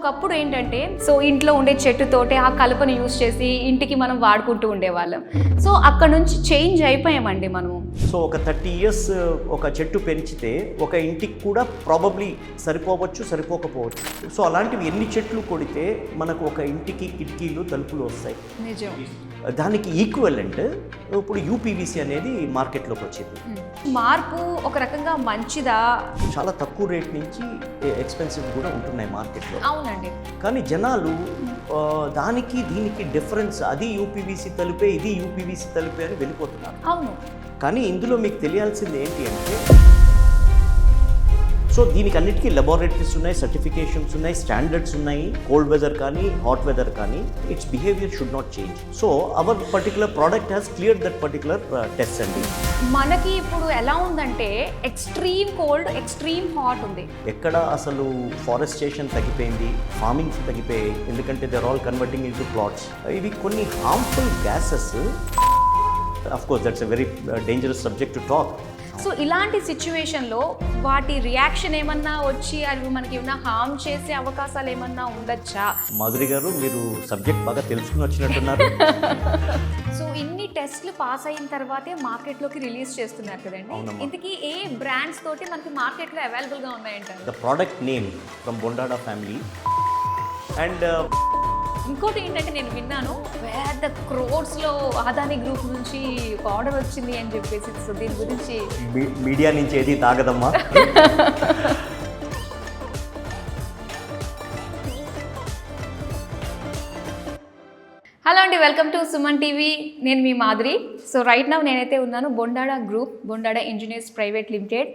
ఒకప్పుడు ఏంటంటే సో ఇంట్లో ఉండే చెట్టుతోటే ఆ కలపను యూజ్ చేసి ఇంటికి మనం వాడుకుంటూ ఉండేవాళ్ళం. సో అక్కడ నుంచి చేంజ్ అయిపోయామండి మనము. సో ఒక 30 years ఒక చెట్టు పెంచితే ఒక ఇంటికి కూడా ప్రాబబ్లీ సరిపోకపోవచ్చు. సో అలాంటివి ఎన్ని చెట్లు కొడితే మనకు ఒక ఇంటికి కిటికీలు తలుపులు వస్తాయి. నిజం. దానికి ఈక్వలెంట్ ఇప్పుడు యూపీవీసీ అనేది మార్కెట్లోకి వచ్చింది. మార్పు ఒక రకంగా మంచిదా? చాలా తక్కువ రేట్ నుంచి ఎక్స్పెన్సివ్ కూడా ఉంటున్నాయి మార్కెట్లో. అవునండి. కానీ జనాలు దానికి దీనికి డిఫరెన్స్, అది యూపీవీసీ తలుపే ఇది యూపీవీసీ తలుపే అని వెళ్ళిపోతున్నారు. అవును. కానీ ఇందులో మీకు తెలియాల్సింది ఏంటి అంటే, సో దీనికి అన్నిటికీ లెబారెటరీస్ ఉన్నాయి, సర్టిఫికేషన్స్ ఉన్నాయి, స్టాండర్డ్స్ ఉన్నాయి. కోల్డ్ వెదర్ కానీ హాట్ వెదర్ కానీ it's behaviour should not change. So our particular product has clear that particular test అండి. మనకి ఇప్పుడు ఎలా ఉందంటే ఎక్స్ట్రీమ్ కోల్డ్, ఎక్స్ట్రీమ్ హాట్ ఉంది. ఎక్కడ అసలు ఫారెస్టేషన్ తగ్గిపోయింది, ఫార్మింగ్స్ తగ్గిపోయాయి, ఎందుకంటే they are all converting into plots. ఇవి కొన్ని harmful gases. Of course that's a very dangerous subject to talk. So ఇలాంటి సిచ్యువేషన్లో వాటి రియాక్షన్ ఏమన్నా వచ్చి అవి మనకి ఏమన్నా హార్మ్ చేసే అవకాశాలు ఏమన్నా ఉండొచ్చా? మాధురి గారు, మీరు సబ్జెక్ట్ బాగా తెలుసుకుని వచ్చినట్టున్నారు. సో ఇన్ని టెస్ట్లు పాస్ అయిన తర్వాతే మార్కెట్లోకి రిలీజ్ చేస్తున్నారు కదండి. ఇంతకీ ఏ బ్రాండ్స్ తోటి మనకి మార్కెట్లో అవైలబుల్గా ఉన్నాయంటారు? The product name from Bondada family. And ఇంకోటి ఏంటంటే నేను విన్నాను పెద్ద క్రోడ్స్లో అదానీ గ్రూప్ నుంచి ఆర్డర్ వచ్చింది అని చెప్పేసి. సో దీని గురించి మీడియా నుంచి ఏది తాగదమ్మా. హలో అండి, వెల్కమ్ టు సుమన్ టీవీ. నేను మీ మాధురి. సో రైట్ నౌ నేనైతే ఉన్నాను Bondada group, Bondada engineers private limited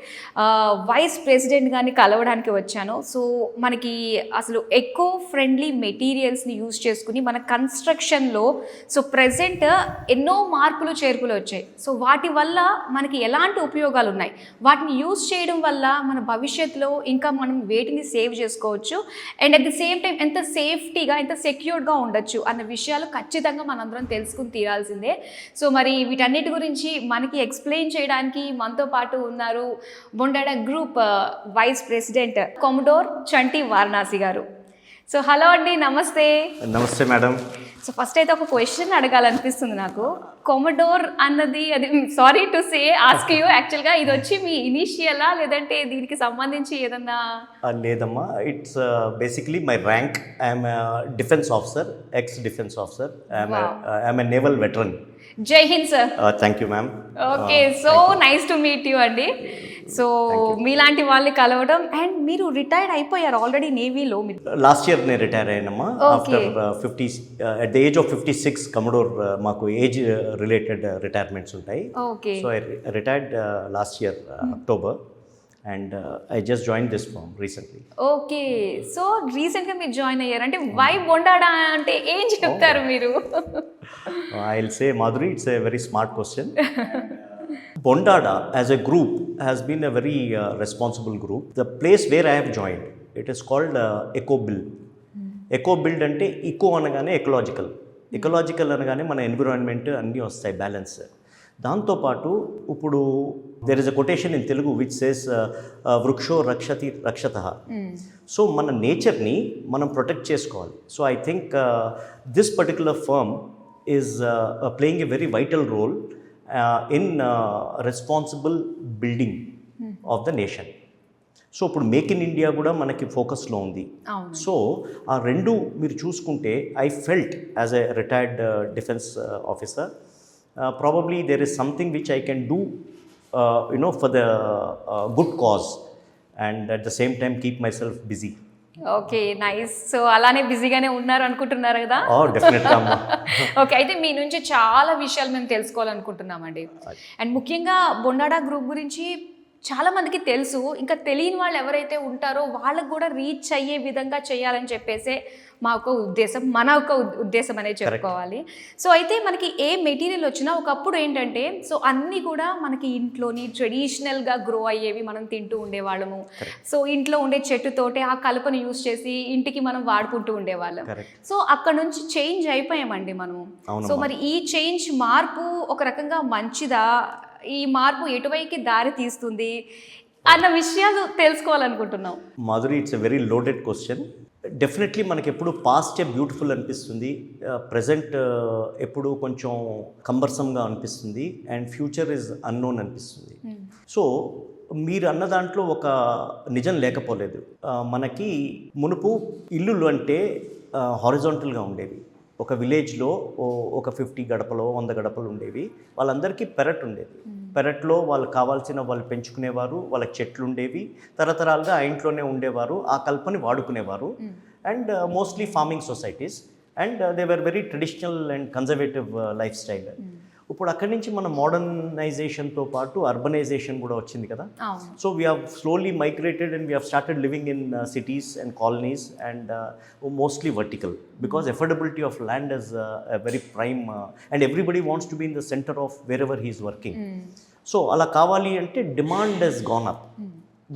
vice president గారిని కలవడానికి వచ్చాను. సో మనకి అసలు ఎకో ఫ్రెండ్లీ మెటీరియల్స్ని యూజ్ చేసుకుని మన కన్స్ట్రక్షన్లో సో ప్రెజెంట్ ఎన్నో మార్పులు చేర్పులు వచ్చాయి. సో వాటి వల్ల మనకి ఎలాంటి ఉపయోగాలు ఉన్నాయి, వాటిని యూజ్ చేయడం వల్ల మన భవిష్యత్తులో ఇంకా మనం వేటిని సేవ్ చేసుకోవచ్చు and at the same time ఎంత సేఫ్టీగా, ఎంత సెక్యూర్డ్గా ఉండొచ్చు అన్న విషయాలు ఖచ్చితంగా మనందరం తెలుసుకుని తీరాల్సిందే. సో మరి వీటన్నిటి గురించి మనకి ఎక్స్ప్లెయిన్ చేయడానికి మనతో పాటు ఉన్నారు బొండాడా గ్రూప్ వైస్ ప్రెసిడెంట్ కొమడోర్ చంటి వారణాసి గారు. సో హలో అండి, నమస్తే. నమస్తే మేడం. సో ఫస్ట్ అయితే ఒక క్వశ్చన్ అడగాలనిపిస్తుంది నాకు. కొమడోర్ అన్నది, అది sorry to say ask you, యాక్చువల్గా ఇది వచ్చి మీ ఇనిషియలా లేదంటే దీనికి సంబంధించి ఏదన్నా? లేదమ్మా, it's basically my rank. I'm defence officer, ex defence officer. I'm a naval veteran. Jai Hind sir. Thank you ma'am. Okay, so nice to meet you అండి. సో మీలాంటి వాళ్ళని కలవడం, అండ్ మీరు రిటైర్డ్ అయిపోయారు ఆల్రెడీ నేవీలో. లాస్ట్ ఇయర్ నేను రిటైర్ అయ్యానమ్మా. After 50 at the age of 56 commodore మాకు ఏజ్ రిలేటెడ్ రిటైర్మెంట్స్ ఉంటాయి. Okay. So I retired last year October and I just join this firm recently. Okay, so రీసెంట్గా మీరు join అయ్యారు అంటే వై బొండాడా అంటే ఏం చెప్తారు మీరు? I will say Madhuri, it's a very smart question. Bondada as a group has been a very responsible group. The place where I have joined, it is called EcoBuild. EcoBuild అంటే eco అనగానే ecological, ecological అనగానే మన environment అన్నీ వస్తాయి balance. దాంతోపాటు ఇప్పుడు there is a quotation in Telugu which says వృక్షో రక్షతి రక్షతః. సో మన నేచర్ని మనం ప్రొటెక్ట్ చేసుకోవాలి. So I think this particular firm is playing a very vital role in responsible building of the nation. So ఇప్పుడు మేక్ ఇన్ ఇండియా కూడా మనకి ఫోకస్లో ఉంది. సో ఆ రెండు మీరు చూసుకుంటే I felt as a retired defence officer probably there is something which I can do for the good cause and at the same time keep myself busy. Okay, nice. So అలానే బిజీగానే ఉన్నారు అనుకుంటున్నారు కదా? డెఫినెట్గా అమ్మా. ఓకే, అయితే మీ నుంచి చాలా విషయాలు మేము తెలుసుకోవాలనుకుంటున్నామండి. అండ్ ముఖ్యంగా బొండాడా గ్రూప్ గురించి చాలా మందికి తెలుసు, ఇంకా తెలియని వాళ్ళు ఎవరైతే ఉంటారో వాళ్ళకు కూడా రీచ్ అయ్యే విధంగా చేయాలని చెప్పేసే మా ఒక ఉద్దేశం, మన ఒక ఉద్దేశం అనేది చెప్పుకోవాలి. సో అయితే మనకి ఏ మెటీరియల్ వచ్చినా ఒకప్పుడు ఏంటంటే సో అన్నీ కూడా మనకి ఇంట్లోని ట్రెడిషనల్గా గ్రో అయ్యేవి మనం తింటూ ఉండేవాళ్ళము. సో ఇంట్లో ఉండే చెట్టుతోటే ఆ కలపను యూజ్ చేసి ఇంటికి మనం వాడుకుంటూ ఉండేవాళ్ళం. సో అక్కడ నుంచి చేంజ్ అయిపోయామండి మనము. సో మరి ఈ చేంజ్ మార్పు ఒక రకంగా మంచిదా, ఈ మార్పు ఎటువైపుకి దారి తీస్తుంది అన్న విషయాలు తెలుసుకోవాలనుకుంటున్నాం. Madhuri, it's a very loaded question. Definitely మనకి ఎప్పుడు పాస్టే బ్యూటిఫుల్ అనిపిస్తుంది, ప్రజెంట్ ఎప్పుడు కొంచెం కంబర్సమ్గా అనిపిస్తుంది, అండ్ ఫ్యూచర్ ఇస్ అన్నోన్ అనిపిస్తుంది. సో మీరు అన్న దాంట్లో ఒక నిజం లేకపోలేదు. మనకి మునుపు ఇల్లులు అంటే హారిజాంటల్గా ఉండేవి. ఒక విలేజ్లో ఒక 50 గడపలో 100 గడపలు ఉండేవి. వాళ్ళందరికీ పెరట్ ఉండేది. పెరట్లో వాళ్ళు కావాల్సిన వాళ్ళు పెంచుకునేవారు, వాళ్ళకి చెట్లు ఉండేవి, తరతరాలుగా ఆ ఇంట్లోనే ఉండేవారు, ఆ కల్పని వాడుకునేవారు. And mostly farming societies, and they were very traditional and conservative lifestyle. ఇప్పుడు అక్కడి నుంచి మన మోడర్నైజేషన్తో పాటు అర్బనైజేషన్ కూడా వచ్చింది కదా. So we have slowly migrated and we have started living in cities and colonies and mostly vertical, because affordability of land is a very prime and everybody wants to be in the center of wherever he is working. So అలా కావాలి అంటే demand has gone up,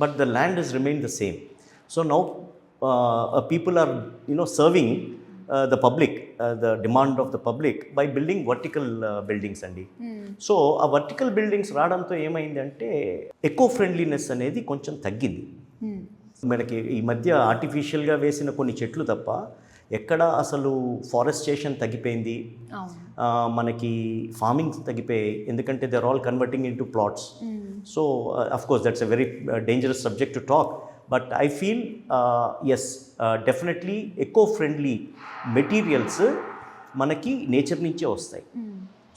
but the land has remained the same. So now people are serving the public, the demand of the public by building vertical buildings అండి. So ఆ vertical buildings రావడంతో ఏమైందంటే echo friendliness అనేది కొంచెం తగ్గింది. మనకి ఈ మధ్య ఆర్టిఫిషియల్గా వేసిన కొన్ని చెట్లు తప్ప ఎక్కడ అసలు ఫారెస్టేషన్ తగ్గిపోయింది, మనకి ఫార్మింగ్ తగ్గిపోయాయి, ఎందుకంటే they are all converting into plots. So of course that's a very dangerous subject to talk, but I feel as definitely eco friendly materials మనకి నేచర్ నుంచే వస్తాయి.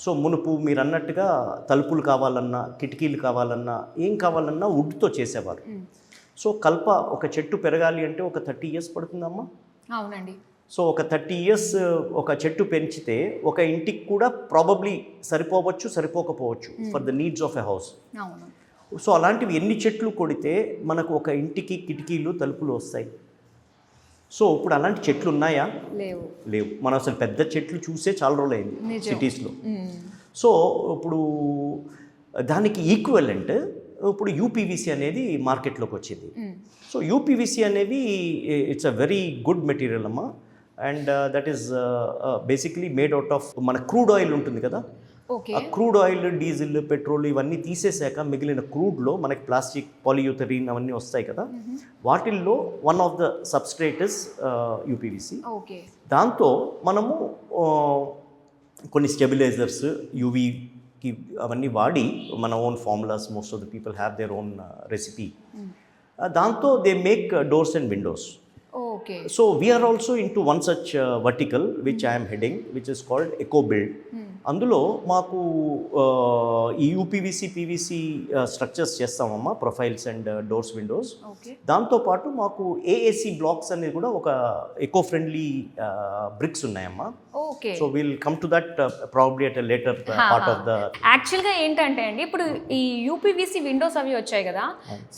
సో మునుపు మీరు అన్నట్టుగా తలుపులు కావాలన్నా, కిటికీలు కావాలన్నా, ఏం కావాలన్నా వుడ్తో చేసేవారు. సో కల్ప ఒక చెట్టు పెరగాలి అంటే ఒక 30 years పడుతుందమ్మా. అవునండి. సో ఒక 30 years ఒక చెట్టు పెంచితే ఒక ఇంటికి కూడా ప్రాబబ్లీ సరిపోవచ్చు, సరిపోకపోవచ్చు for the needs of a house. అవును. సో అలాంటివి ఎన్ని చెట్లు కొడితే మనకు ఒక ఇంటికి కిటికీలు, తలుపులు వస్తాయి. సో ఇప్పుడు అలాంటి చెట్లు ఉన్నాయా? లేవు. మనం అసలు పెద్ద చెట్లు చూసే చాలా రోజులైంది సిటీస్లో. సో ఇప్పుడు దానికి ఈక్వలెంట్ ఇప్పుడు యూపీవీసీ అనేది మార్కెట్లోకి వచ్చింది. సో యూపీవీసీ అనేది it's a very good material అమ్మా, and that is basically made out of మన క్రూడ్ ఆయిల్ ఉంటుంది కదా. ఆ క్రూడ్ ఆయిల్, డీజిల్, పెట్రోల్ ఇవన్నీ తీసేసాక మిగిలిన క్రూడ్లో మనకి ప్లాస్టిక్, పాలియూథరిన్ అవన్నీ వస్తాయి కదా. వాటిల్లో one of the substrate is UPVC. దాంతో మనము కొన్ని స్టెబిలైజర్స్, యూవీకి అవన్నీ వాడి మన own formulas, most of the people have their own recipe. దాంతో they make doors and windows. So we are also into one such vertical which I am heading, which is called EcoBuild. అందులో మాకు ఈ UPVC, PVC structures చేస్తామమ్మా, profiles and doors, windows. దాంతోపాటు మాకు AAC blocks అనేది కూడా ఒక ఎకో ఫ్రెండ్లీ బ్రిక్స్ ఉన్నాయమ్మా. So will come to that probably at a later part of the. యాక్చువల్గా ఏంటంటే అండి, ఇప్పుడు ఈ యూపీవీసీ విండోస్ అవి వచ్చాయి కదా,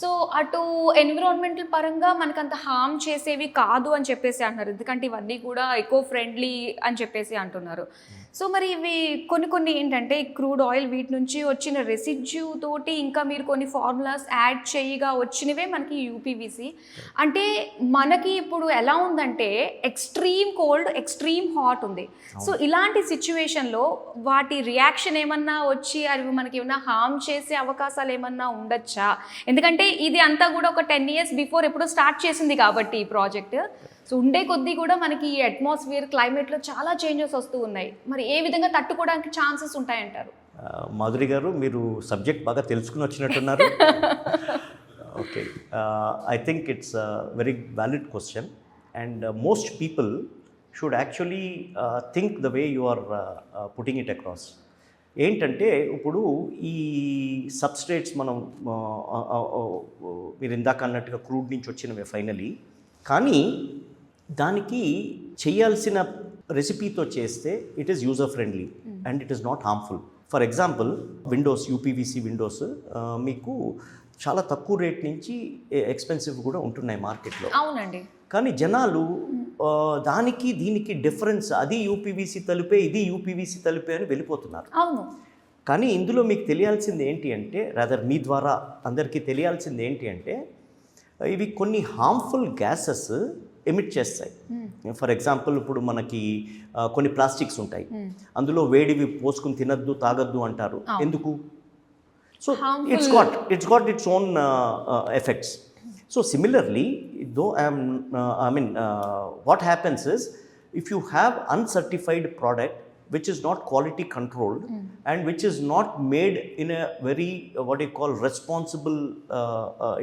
సో అటు ఎన్విరాన్మెంటల్ పరంగా మనకంత హార్మ్ చేసేవి కాదు అని చెప్పేసి అంటున్నారు, ఎందుకంటే ఇవన్నీ కూడా ఎకో ఫ్రెండ్లీ అని చెప్పేసి అంటున్నారు. సో మరి ఇవి కొన్ని ఏంటంటే క్రూడ్ ఆయిల్, వీటి నుంచి వచ్చిన రెసిడ్యూ తోటి ఇంకా మీరు కొన్ని ఫార్ములాస్ యాడ్ చేయగా వచ్చినవే మనకి యూపీవీసీ. అంటే మనకి ఇప్పుడు ఎలా ఉందంటే ఎక్స్ట్రీమ్ కోల్డ్, ఎక్స్ట్రీమ్ హాట్ ఉంది. సో ఇలాంటి సిచ్యువేషన్లో వాటి రియాక్షన్ ఏమన్నా వచ్చి అవి మనకి ఏమన్నా హార్మ్ చేసే అవకాశాలు ఏమన్నా ఉండొచ్చా? ఎందుకంటే ఇది అంతా కూడా ఒక 10 years బిఫోర్ ఎప్పుడో స్టార్ట్ చేసింది కాబట్టి ఈ ప్రాజెక్ట్. సో ఉండే కొద్దీ కూడా మనకి ఈ అట్మాస్ఫియర్, క్లైమేట్లో చాలా చేంజెస్ వస్తూ ఉన్నాయి. మరి ఏ విధంగా తట్టుకోవడానికి ఛాన్సెస్ ఉంటాయంటారు? మాధురి గారు, మీరు సబ్జెక్ట్ బాగా తెలుసుకుని వచ్చినట్టున్నారు. Okay, I think it's very valid question, and most people should actually think the way you are putting it across. ఏంటంటే ఇప్పుడు ఈ సబ్స్ట్రేట్స్ మనం మీరు ఇందాక అన్నట్టుగా క్రూడ్ నుంచి వచ్చినవే ఫైనలీ, కానీ దానికి చేయాల్సిన రెసిపీతో చేస్తే it is user friendly and it is not harmful. For example Windows, UPVC Windows మీకు చాలా తక్కువ రేట్ నుంచి ఎక్స్పెన్సివ్ కూడా ఉంటున్నాయి మార్కెట్లో. అవునండి. కానీ జనాలు దానికి దీనికి డిఫరెన్స్, అది యూపీవీసీ తలుపే, ఇది యూపీవీసీ తలుపే అని వెళ్ళిపోతున్నారు. అవును. కానీ ఇందులో మీకు తెలియాల్సింది ఏంటి అంటే, రాదర్ మీ ద్వారా అందరికీ తెలియాల్సింది ఏంటి అంటే, ఇవి కొన్ని హార్మ్ఫుల్ గ్యాసెస్ ఎమిట్ చేస్తాయి. ఫర్ ఎగ్జాంపుల్ ఇప్పుడు మనకి కొన్ని ప్లాస్టిక్స్ ఉంటాయి, అందులో వేడివి పోసుకుని తినద్దు, తాగద్దు అంటారు. ఎందుకు? So it's got its own effects. So similarly though what happens is, if you have uncertified product which is not quality controlled and which is not made in a very what you call responsible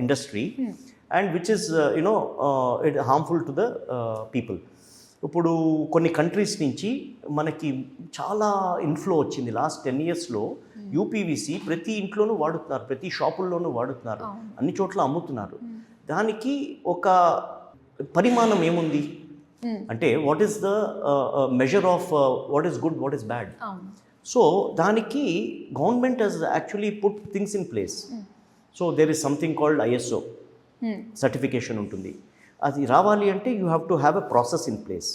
industry and which is it harmful to the people. ఇప్పుడు కొన్ని countries నుంచి మనకి చాలా inflow వచ్చింది last 10 yearsలో. UPVC ప్రతి ఇంట్లోనూ వాడుతున్నారు, ప్రతి షాపుల్లోనూ వాడుతున్నారు, అన్ని చోట్ల అమ్ముతున్నారు. దానికి ఒక పరిమాణం ఏముంది అంటే what is the measure of what is good, what is bad. So దానికి government has actually put things in place. So there is something called ISO certification ఉంటుంది. అది రావాలి అంటే you have to have a process in place.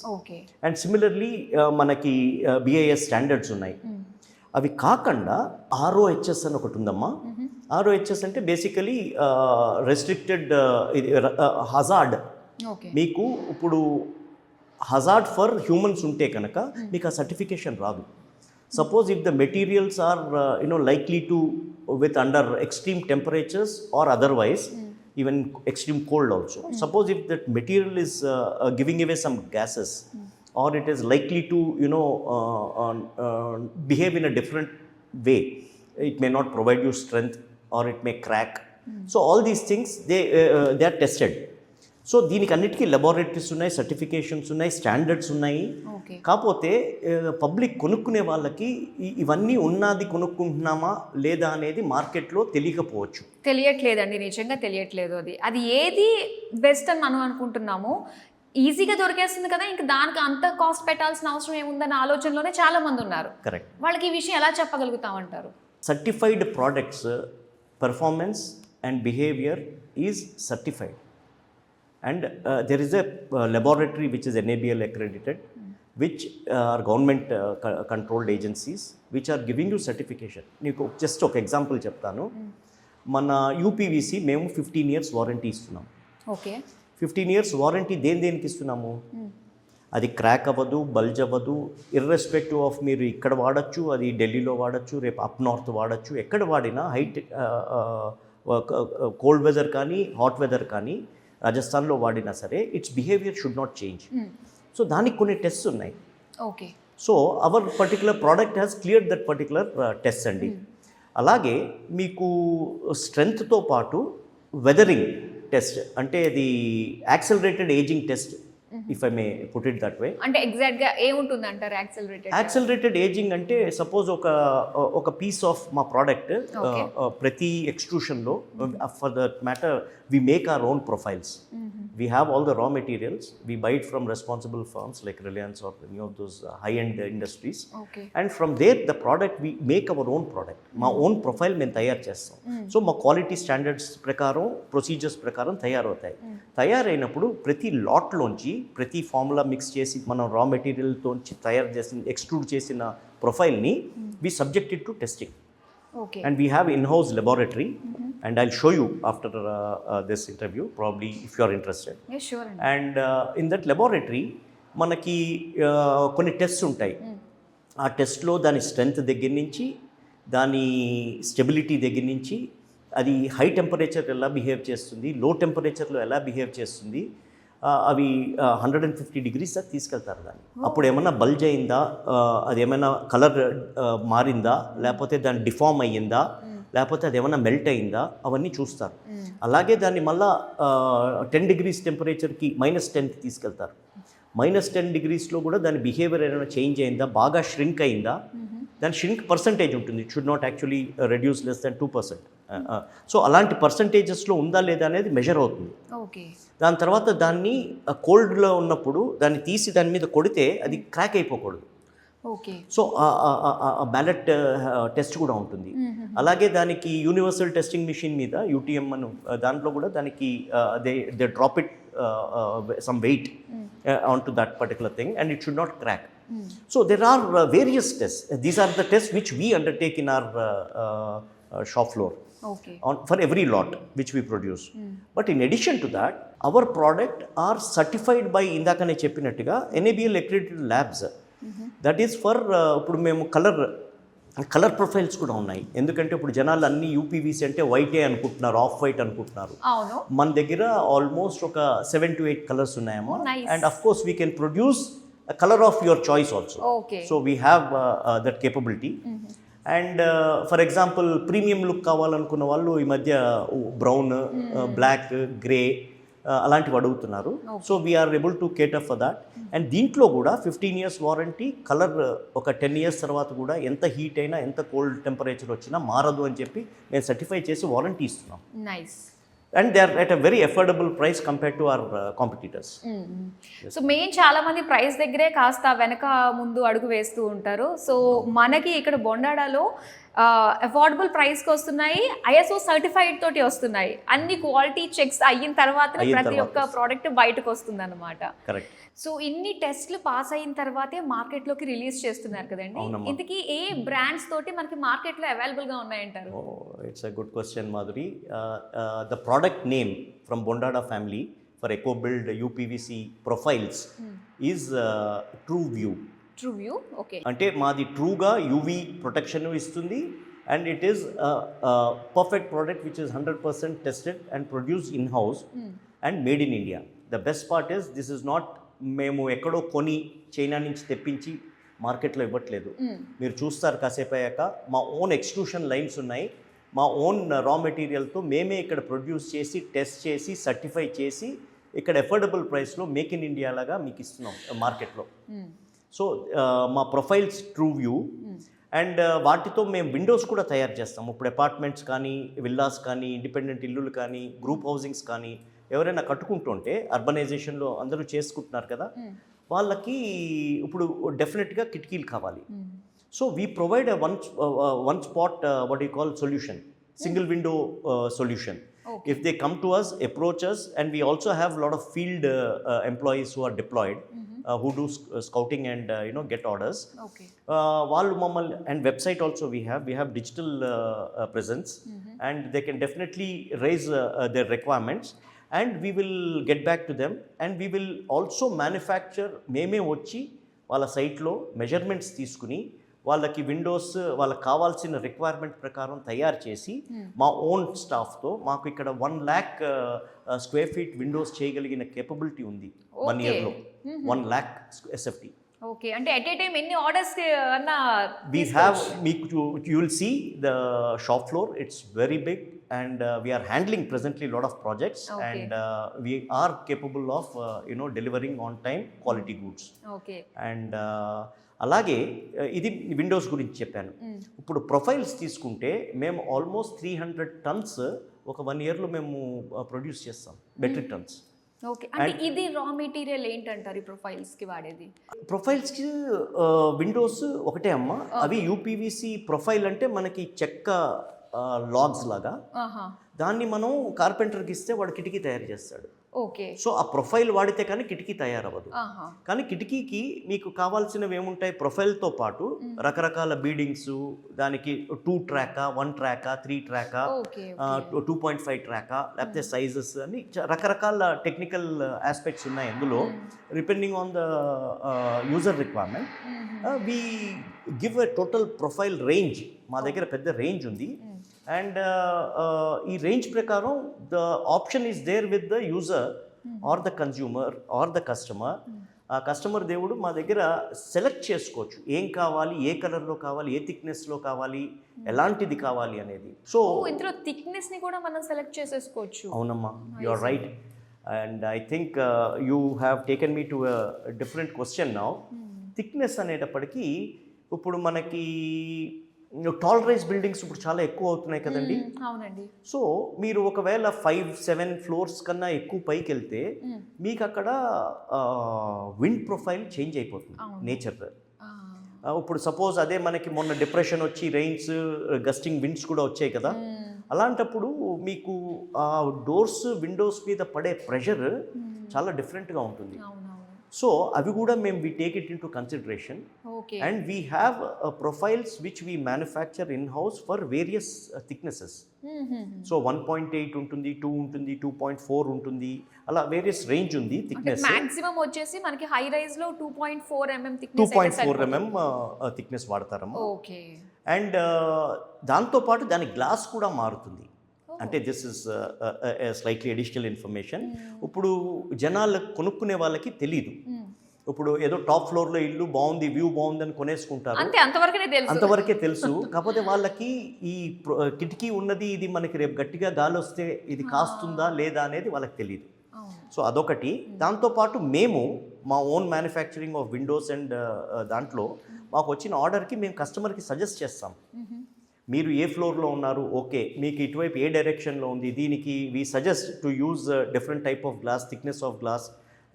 And similarly మనకి BIS standards ఉన్నాయి. అవి కాకుండా ఆర్ఓహెచ్ఎస్ అని ఒకటి ఉందమ్మా. ఆర్ఓహెచ్ఎస్ అంటే బేసికలీ రెస్ట్రిక్టెడ్ హజార్డ్. మీకు ఇప్పుడు హజార్డ్ ఫర్ హ్యూమన్స్ ఉంటే కనుక మీకు ఆ సర్టిఫికేషన్ రాదు. Suppose if the materials are likely to with under extreme temperatures or otherwise even extreme cold also. Suppose if that material is giving away some gases or it is likely to behave in a different way, it may not provide you strength or it may crack. So all these things they are tested. So దీనికి అన్నిటికీ లెబారెటరీస్ ఉన్నాయి, certifications ఉన్నాయి, standards ఉన్నాయి. కాకపోతే public కొనుక్కునే వాళ్ళకి ఇవన్నీ ఉన్నది కొనుక్కుంటున్నామా లేదా అనేది మార్కెట్లో తెలియకపోవచ్చు. తెలియట్లేదండి, నిజంగా తెలియట్లేదు. అది ఏది బెస్ట్ అని మనం అనుకుంటున్నాము. ఈజీగా దొరికేస్తుంది కదా, ఇంకా దానికి అంత కాస్ట్ పెట్టాల్సిన అవసరం ఏముందన్న ఆలోచనలోనే చాలా మంది ఉన్నారు. కరెక్ట్. వాళ్ళకి ఈ విషయం ఎలా చెప్పగలుగుతామంటారు? Certified products performance and behaviour is certified. And there is a laboratory which is NABL accredited, which are government controlled agencies which are giving you certification. నీకు జస్ట్ ఒక ఎగ్జాంపుల్ చెప్తాను. మన యూపీవీసీ మేము 15 years వారంటీ ఇస్తున్నాం. Okay. 15 years warranty దేనికి ఇస్తున్నాము? అది crack అవ్వదు, బల్జ్ అవ్వదు. ఇర్రెస్పెక్టివ్ ఆఫ్ మీరు ఇక్కడ వాడచ్చు, అది ఢిల్లీలో వాడచ్చు, రేపు అప్ నార్త్ వాడచ్చు, ఎక్కడ వాడినా హైట్ కోల్డ్ వెదర్ కానీ హాట్ వెదర్ కానీ రాజస్థాన్లో వాడినా సరే it's behaviour should not change. So దానికి కొన్ని టెస్ట్స్ ఉన్నాయి. Okay. So our particular product has clear that particular test అండి. అలాగే మీకు స్ట్రెంగ్త్తో పాటు వెదరింగ్ టెస్ట్, అంటే అది accelerated ageing test, if I may put it that way. అంటే ఎగ్జాక్ట్గా ఏముంటుంది అంటారు యాక్సలరేటెడ్ ఏజింగ్ అంటే సపోజ్ ఒక పీస్ ఆఫ్ మా ప్రోడక్ట్ ప్రతి ఎక్స్ట్రూషన్లో for that matter we make our own profiles. We have all the raw materials. We buy it from responsible firms like Reliance or any of those high-end industries. And from there, the product, we make our own product. My own profile మేము తయారు చేస్తాం. So మా quality standards ప్రకారం, procedures ప్రకారం తయారవుతాయి. తయారైనప్పుడు ప్రతి లాట్లోంచి ప్రతి formula mix చేసి మనం రా మెటీరియల్తోంచి తయారు చేసిన ఎక్స్ట్రూడ్ చేసిన ప్రొఫైల్ని we subject it to testing. And we have in-house laboratory. And I'll show you after this interview, probably if you are interested. Yeah, sure. And in that laboratory, మనకి కొన్ని tests ఉంటాయి. ఆ టెస్ట్లో దాని స్ట్రెంగ్త్ దగ్గర నుంచి, దాని స్టెబిలిటీ దగ్గర నుంచి, అది హై టెంపరేచర్ ఎలా బిహేవ్ చేస్తుంది, లో టెంపరేచర్లో ఎలా బిహేవ్ చేస్తుంది, అవి 150 degrees దాకా తీసుకెళ్తారు దాన్ని. అప్పుడు ఏమన్నా బల్జ్ అయిందా, అది ఏమైనా కలర్ మారిందా, లేకపోతే దాన్ని డిఫార్మ్ అయ్యిందా, లేకపోతే అది ఏమైనా మెల్ట్ అయిందా, అవన్నీ చూస్తారు. అలాగే దాన్ని మళ్ళీ 10 degrees టెంపరేచర్కి -10కి తీసుకెళ్తారు. -10 degreesలో కూడా దాని బిహేవియర్ ఏమైనా చేంజ్ అయిందా, బాగా ష్రింక్ అయిందా, దాని ష్రింక్ పర్సంటేజ్ ఉంటుంది. It should not actually reduce less than 2%. So అలాంటి పర్సంటేజెస్లో ఉందా లేదా అనేది మెజర్ అవుతుంది. దాని తర్వాత దాన్ని కోల్డ్లో ఉన్నప్పుడు దాన్ని తీసి దాని మీద కొడితే అది క్రాక్ అయిపోకూడదు. సో బ్యాలెట్ టెస్ట్ కూడా ఉంటుంది. అలాగే దానికి యూనివర్సల్ టెస్టింగ్ మిషన్ మీద యూటీఎం అని దాంట్లో కూడా దానికి they drop it some weight on to that particular thing and it should not crack. So there are various tests. These are the tests which we undertake in our shop floor. For every lot which we produce. But in addition to that, our product are certified by indakane cheppinattuga NABL accredited labs. That is for ఇప్పుడు మేము colour and colour profiles కూడా ఉన్నాయి. ఎందుకంటే ఇప్పుడు జనాలు అన్ని UPVC అంటే వైటే అనుకుంటున్నారు, ఆఫ్ వైట్ అనుకుంటున్నారు. అవును. మన దగ్గర ఆల్మోస్ట్ ఒక 7 to 8 కలర్స్ ఉన్నాయేమో. Nice. And of course we can produce colour of your choice also. Okay. So we have that capability. And for example premium look కావాలనుకున్న వాళ్ళు ఈ మధ్య బ్రౌన్, బ్లాక్, గ్రే అలాంటివి అడుగుతున్నారు. So we are able to cater for that. And దీంట్లో కూడా 15 years warranty, colour ఒక 10 years తర్వాత కూడా ఎంత హీట్ అయినా ఎంత కోల్డ్ టెంపరేచర్ వచ్చినా మారదు అని చెప్పి మేము సర్టిఫై చేసి వారంటీ ఇస్తున్నాం. Nice. And they are at a very affordable price compare to our competitors. So main చాలా మంది ప్రైస్ దగ్గరే కాస్త వెనక ముందు అడుగు వేస్తూ ఉంటారు. సో మనకి ఇక్కడ బొండాడాలో అఫోర్డబుల్ ప్రైస్కి వస్తున్నాయి, ఐఎస్ఓ సర్టిఫైడ్ తోటి వస్తున్నాయి. అన్ని క్వాలిటీ చెక్స్ అయిన తర్వాత ప్రతి ఒక్క ప్రోడక్ట్ బయటకు వస్తుంది అనమాట. కరెక్ట్. సో ఇన్ని టెస్ట్లు పాస్ అయిన తర్వాతే మార్కెట్లోకి రిలీజ్ చేస్తున్నారు కదండి. ఇంతకీ ఏ బ్రాండ్స్ తోటి మనకి మార్కెట్లో అవైలబుల్గా ఉన్నాయంటారు? It's a good question, Madhuri. The product name from Bondada family for eco build UPVC profiles is true view. True view. Okay. అంటే మాది ట్రూగా యూవీ ప్రొటెక్షన్ ఇస్తుంది. And it is perfect product which is 100% tested and produced in house and made in India. The best part is this is not మేము ఎక్కడో కొని China నుంచి తెప్పించి మార్కెట్లో ఇవ్వట్లేదు. మీరు చూస్తారు కాసేపు అయ్యాక మా ఓన్ ఎక్స్ట్రూషన్ లైన్స్ ఉన్నాయి. మా ఓన్ రా మెటీరియల్తో మేమే ఇక్కడ ప్రొడ్యూస్ చేసి టెస్ట్ చేసి సర్టిఫై చేసి ఇక్కడ అఫోర్డబుల్ ప్రైస్లో మేక్ ఇన్ ఇండియా లాగా మీకు ఇస్తున్నాం మార్కెట్లో. సో మా ప్రొఫైల్స్ ట్రూ వ్యూ. అండ్ వాటితో మేము విండోస్ కూడా తయారు చేస్తాం. ఇప్పుడు అపార్ట్మెంట్స్ కానీ, విల్లాస్ కానీ, ఇండిపెండెంట్ ఇల్లులు కానీ, గ్రూప్ హౌసింగ్స్ కానీ ఎవరైనా కట్టుకుంటుంటే అర్బనైజేషన్లో అందరూ చేసుకుంటున్నారు కదా, వాళ్ళకి ఇప్పుడు డెఫినెట్గా కిటికీలు కావాలి. So we provide one spot what you call solution, single window solution. If they come to us, approach us, and we also have a lot of field employees who are deployed, who do scouting and get orders. Okay. Vallu mammalni, and website also we have digital presence, and they can definitely raise their requirements, and we will get back to them, and we will also manufacture meme వచ్చి వాళ్ళ సైట్లో measurements తీసుకుని వాళ్ళకి Windows వాళ్ళకి కావాల్సిన requirement ప్రకారం తయారు చేసి మా ఓన్ స్టాఫ్తో మాకు ఇక్కడ 1 lakh square feet విండోస్ చేయగలిగిన కేపబిలిటీ ఉంది 1 yearలో. 1 lakh SFT. ఓకే. అంటే ఎట్ ఏ టైం ఎన్ని ఆర్డర్స్ అన్నా we have, you will see the shop floor, it's very big, and we are handling presently a lot of projects. Okay. And we are capable of delivering on time quality goods. Okay. And అలాగే ఇది Windows గురించి చెప్పాను. ఇప్పుడు profiles తీసుకుంటే మేము almost 300 tons ఒక 1 yearలో మేము produce చేస్తాం, మెట్రిక్ టన్స్. ఓకే. అంటే ఇది రా మెటీరియల్ ఏంటంటారు ఈ ప్రొఫైల్స్కి వాడేది? ప్రొఫైల్స్కి విండోస్ ఒకటే అమ్మ. అవి యూపీవీసీ ప్రొఫైల్ అంటే మనకి చెక్క లాగ్స్ లాగా. దాన్ని మనం కార్పెంటర్కి ఇస్తే వాడు కిటికీ తయారు చేస్తాడు. ఓకే. సో ఆ ప్రొఫైల్ వాడితే కానీ కిటికీ తయారవ్వదు. కానీ కిటికీకి మీకు కావాల్సినవి ఏముంటాయి, ప్రొఫైల్తో పాటు రకరకాల బీడింగ్స్, దానికి 2 track, 1 track, 3 track, 2.5 track, లేకపోతే సైజెస్ అని రకరకాల టెక్నికల్ ఆస్పెక్ట్స్ ఉన్నాయి అందులో. Depending on the user requirement we give a total profile range. మా దగ్గర పెద్ద రేంజ్ ఉంది. అండ్ ఈ రేంజ్ ప్రకారం the option is there with the user or the consumer or the customer. ఆ కస్టమర్ దేవుడు మా దగ్గర సెలెక్ట్ చేసుకోవచ్చు ఏం కావాలి, ఏ కలర్లో కావాలి, ఏ థిక్నెస్లో కావాలి, ఎలాంటిది కావాలి అనేది. సో ఇందులో థిక్నెస్ని కూడా మనం సెలెక్ట్ చేసేసుకోవచ్చు. అవునమ్మా, you are right. And I think you have taken me to a different question now. Thickness అనేటప్పటికీ ఇప్పుడు మనకి టాల్ రైజ్ బిల్డింగ్స్ ఇప్పుడు చాలా ఎక్కువ అవుతున్నాయి కదండి. అవునండి. సో మీరు ఒకవేళ 5-7 floors కన్నా ఎక్కువ పైకి వెళ్తే మీకు అక్కడ విండ్ ప్రొఫైల్ చేంజ్ అయిపోతుంది, నేచర్. ఇప్పుడు సపోజ్ అదే మనకి మొన్న డిప్రెషన్ వచ్చి రెయిన్స్, గస్టింగ్ విండ్స్ కూడా వచ్చాయి కదా, అలాంటప్పుడు మీకు ఆ డోర్స్, విండోస్ మీద పడే ప్రెషర్ చాలా డిఫరెంట్గా ఉంటుంది. సో అవి కూడా మేము we take it into consideration okay and we have profiles which we manufacture in house for various thicknesses. So 1.8 ఉంటుంది, 2 ఉంటుంది, 2.4 ఉంటుంది, అలా వేరియస్ రేంజ్ ఉంది థిక్నెస్. మాక్సిమం వచ్చేసి మనకి హై రైజ్ లో 2.4 mm థిక్నెస్ 2.4 mm థిక్నెస్ వాడతారమ్మా. ఓకే అండ్ దాంతోపాటు దాని గ్లాస్ కూడా మారుతుంది. అంటే this is slightly additional information. ఇప్పుడు జనాలు కొనుక్కునే వాళ్ళకి తెలీదు. ఇప్పుడు ఏదో టాప్ ఫ్లోర్లో ఇల్లు బాగుంది, వ్యూ బాగుంది అని కొనేసుకుంటారు, అంతవరకే తెలుసు. కాకపోతే వాళ్ళకి ఈ కిటికీ ఉన్నది, ఇది మనకి రేపు గట్టిగా గాలి వస్తే ఇది కాస్తుందా లేదా అనేది వాళ్ళకి తెలియదు. సో అదొకటి. దాంతోపాటు మేము మా own manufacturing of Windows and దాంట్లో మాకు వచ్చిన ఆర్డర్కి మేము కస్టమర్కి సజెస్ట్ చేస్తాం. మీరు ఏ ఫ్లోర్లో ఉన్నారు, ఓకే మీకు ఇటువైపు ఏ డైరెక్షన్లో ఉంది, దీనికి we suggest to use different type of glass, thickness of glass.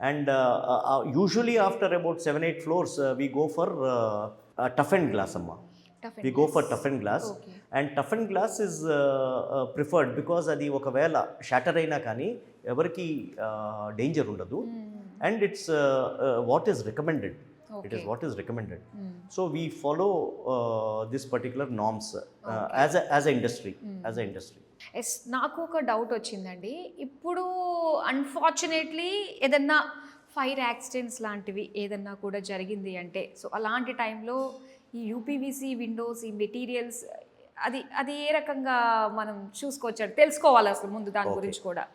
And usually after about 7-8 floors we go for toughened glass అమ్మా. We go for toughened glass. And toughened glass is preferred because అది ఒకవేళ shatter అయినా కానీ ఎవరికి danger ఉండదు. And it's what is recommended. It is what is recommended. So we follow this particular norms as a industry. Yes, నాకు ఒక doubt వచ్చిందండి. ఇప్పుడు అన్ఫార్చునేట్లీ ఏదన్నా ఫైర్ యాక్సిడెంట్స్ లాంటివి ఏదన్నా కూడా జరిగింది అంటే, సో అలాంటి టైంలో ఈ యూపీవీసీ విండోస్, ఈ మెటీరియల్స్ అది ఏ రకంగా మనం చూసుకోవచ్చు, తెలుసుకోవాలి అసలు ముందు దాని గురించి కూడా.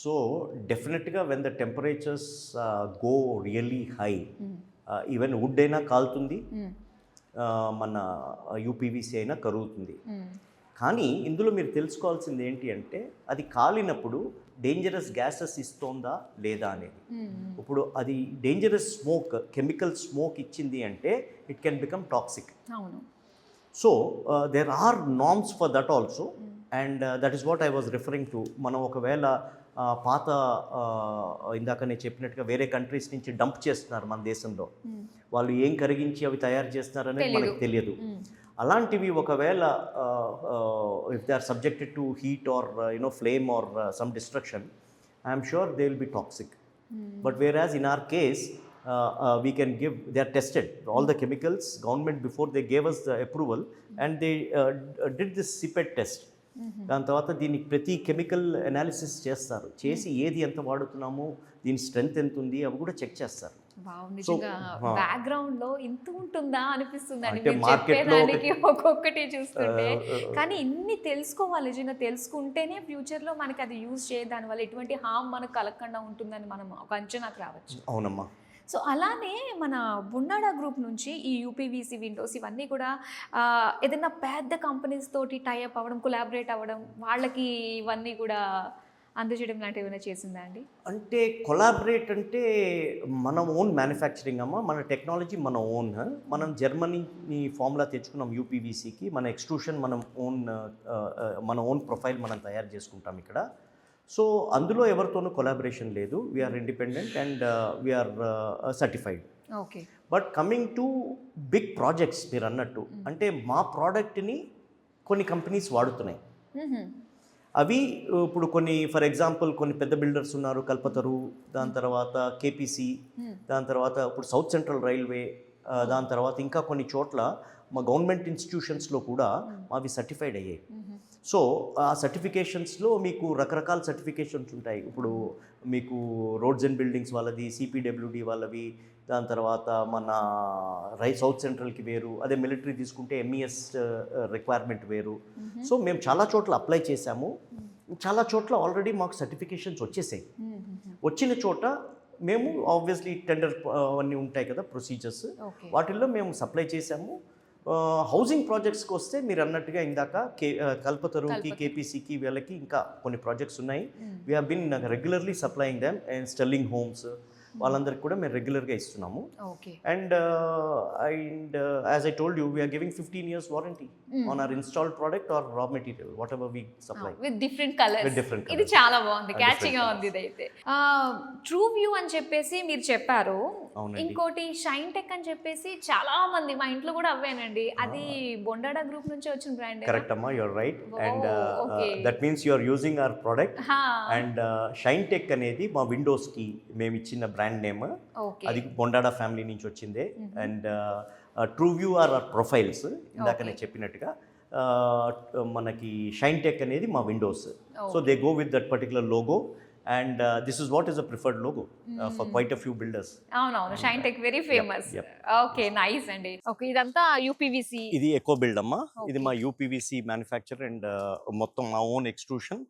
సో డెఫినెట్గా when the temperatures go really high, even wood అయినా కాలుతుంది, మన యూపీవీసీ అయినా కరుగుతుంది. కానీ ఇందులో మీరు తెలుసుకోవాల్సింది ఏంటి అంటే, అది కాలినప్పుడు డేంజరస్ గ్యాసెస్ ఇస్తోందా లేదా అనేది. ఇప్పుడు అది డేంజరస్ స్మోక్, కెమికల్ స్మోక్ ఇచ్చింది అంటే it can become toxic. So there are norms for that also. And that is what I was referring to. మనం ఒకవేళ పాత ఇందాక నేను చెప్పినట్టుగా వేరే కంట్రీస్ నుంచి డంప్ చేస్తున్నారు మన దేశంలో, వాళ్ళు ఏం కరిగించి అవి తయారు చేస్తున్నారు అనేది మనకు తెలియదు. అలాంటివి ఒకవేళ if they are subjected to heat or flame or some destruction, I'm sure they will be toxic. But whereas in our case we can give, they are tested, all the chemicals, government before they gave us the approval, and they did this CPET test. దాని తర్వాత దీనికి ప్రతి chemical analysis చేస్తారు, చేసి ఏది ఎంత వాడుతున్నాము, దీని స్ట్రెంగ్త్ ఎంత ఉంది అవి కూడా చెక్ చేస్తారు. బ్యాక్గ్రౌండ్ లో ఇంత ఉంటుందా అనిపిస్తుందండి చెప్పేదానికి ఒక్కొక్కటి చూస్తుంటే. కానీ ఇన్ని తెలుసుకోవాలి, నిజంగా తెలుసుకుంటేనే ఫ్యూచర్ లో మనకి అది యూజ్ చేయ, దానివల్ల ఎటువంటి హామ్ మనకు కలగకుండా ఉంటుందని మనం ఒక అంచనాకు రావచ్చు. అవునమ్మా. సో అలానే మన బొండాడా గ్రూప్ నుంచి ఈ యూపీవీసీ విండోస్ ఇవన్నీ కూడా ఏదైనా పెద్ద కంపెనీస్ తోటి టైఅప్ అవ్వడం, కొలాబరేట్ అవ్వడం, వాళ్ళకి ఇవన్నీ కూడా అందజేయడం లాంటివి ఏమైనా చేసిందా అండి? అంటే కొలాబరేట్ అంటే మన ఓన్ మ్యానుఫ్యాక్చరింగ్ అమ్మ, మన టెక్నాలజీ మన ఓన్. మనం జర్మనీ ఫార్ములా తెచ్చుకున్నాం యూపీవీసీకి, మన ఎక్స్ట్రూషన్ మన ఓన్ ప్రొఫైల్ మనం తయారు చేసుకుంటాం ఇక్కడ. సో అందులో ఎవరితోనూ కొలాబరేషన్ లేదు. We're independent and we're certified. Okay. But coming to big projects మీరు అన్నట్టు, అంటే మా ప్రోడక్ట్ని కొన్ని కంపెనీస్ వాడుతున్నాయి. అవి ఇప్పుడు కొన్ని, ఫర్ ఎగ్జాంపుల్ కొన్ని పెద్ద బిల్డర్స్ ఉన్నారు, కల్పతరు, దాని తర్వాత కేపీసీ, దాని తర్వాత ఇప్పుడు సౌత్ సెంట్రల్ రైల్వే, దాని తర్వాత ఇంకా కొన్ని చోట్ల మా గవర్నమెంట్ ఇన్స్టిట్యూషన్స్లో కూడా మావి సర్టిఫైడ్ అయ్యాయి. సో ఆ సర్టిఫికేషన్స్లో మీకు రకరకాల సర్టిఫికేషన్స్ ఉంటాయి. ఇప్పుడు మీకు రోడ్స్ అండ్ బిల్డింగ్స్ వాళ్ళది, సిపిడబ్ల్యూడి వాళ్ళవి, దాని తర్వాత మన సౌత్ సెంట్రల్కి వేరు, అదే మిలిటరీ తీసుకుంటే ఎంఈఎస్ రిక్వైర్మెంట్ వేరు. సో మేము చాలా చోట్ల అప్లై చేశాము, చాలా చోట్ల ఆల్రెడీ మాకు సర్టిఫికేషన్స్ వచ్చేసాయి. వచ్చిన చోట మేము ఆబ్వియస్లీ టెండర్ అవన్నీ ఉంటాయి కదా ప్రొసీజర్స్, వాటిల్లో మేము సప్లై చేశాము. హౌసింగ్ ప్రాజెక్ట్స్కి వస్తే మీరు అన్నట్టుగా ఇందాక కల్పతరుకి, కేపీసీకి, వీళ్ళకి ఇంకా కొన్ని ప్రాజెక్ట్స్ ఉన్నాయి. We have been regularly supplying them. And Sterling Homes వాళ్ళందరికీ కూడా మేము రెగ్యులర్గా ఇస్తున్నాము. And as I told you, we're giving 15 years warranty on our installed product or raw material, whatever we supply with different colours. ఇది చాలా బాగుంది, catching గా ఉంది. ఇదైతే ట్రూ వ్యూ అని చెప్పేసి మీరు చెప్పారు. అవునండి. ఇంకోటి షైన్ టెక్ అని చెప్పేసి చాలా మంది మా ఇంట్లో కూడా అవ్వేనండి. అది బొండాడా గ్రూప్ నుంచి వచ్చిన బ్రాండ్. కరెక్ట్ అమ్మా, you're right. And okay. That means you are using our product. And Shine Tech అనేది మా విండోస్కి మేము ఇచ్చిన బ్రాండ్ నేమ్. ఓకే. అది బొండాడా ఫ్యామిలీ నుంచి వచ్చిందే. And True View or profiles ఇందాక నేను చెప్పినట్టుగా మనకి షైన్ టెక్ అనేది మా windows. So they go with that particular logo and this is what is a preferred logo for quite a few builders. అవునవును, shine tech very famous. Okay, nice అండి. Okay, ఇదంతా UPVC. ఇది echo build అమ్మా. ఇది మా UPVC manufacture and మొత్తం మా own extrusion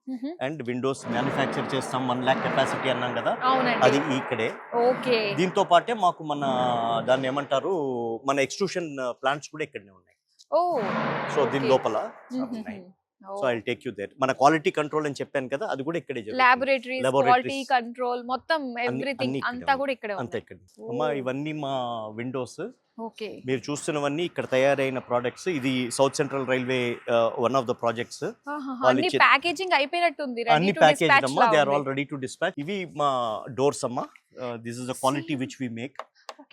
and Windows manufacture చేస్తాం. 1 lakh కెపాసిటీ అన్నాం కదా, అది ఇక్కడే. ఓకే. దీంతో పాటే మాకు మన దాన్ని ఏమంటారు, మన ఎక్స్ట్రూషన్ ప్లాంట్స్ కూడా ఇక్కడనే ఉన్నాయి. సో దీని లోపల ఉన్నాయి. So I will take you there. మన క్వాలిటీ కంట్రోల్ అని చెప్పాను కదా, అది కూడా ఇక్కడే జరుగుతుంది. లాబొరేటరీస్, క్వాలిటీ కంట్రోల్ మొత్తం ఎవ్రీథింగ్ అంతా కూడా ఇక్కడే ఉంది. అంతా ఇక్కడ అమ్మా. ఇవన్నీ మా విండోస్. ఓకే. మీరు చూస్తున్నవన్నీ ఇక్కడ తయారైన ప్రొడక్ట్స్. ఇది South Central Railway one of the projects. అన్ని ప్యాకేజింగ్ అయిపోయినట్టుంది, అన్ని ప్యాకేజ్ అమ్మా. They are all ready to dispatch. ఇవి మా డోర్స్ అమ్మా. This is the quality which we make.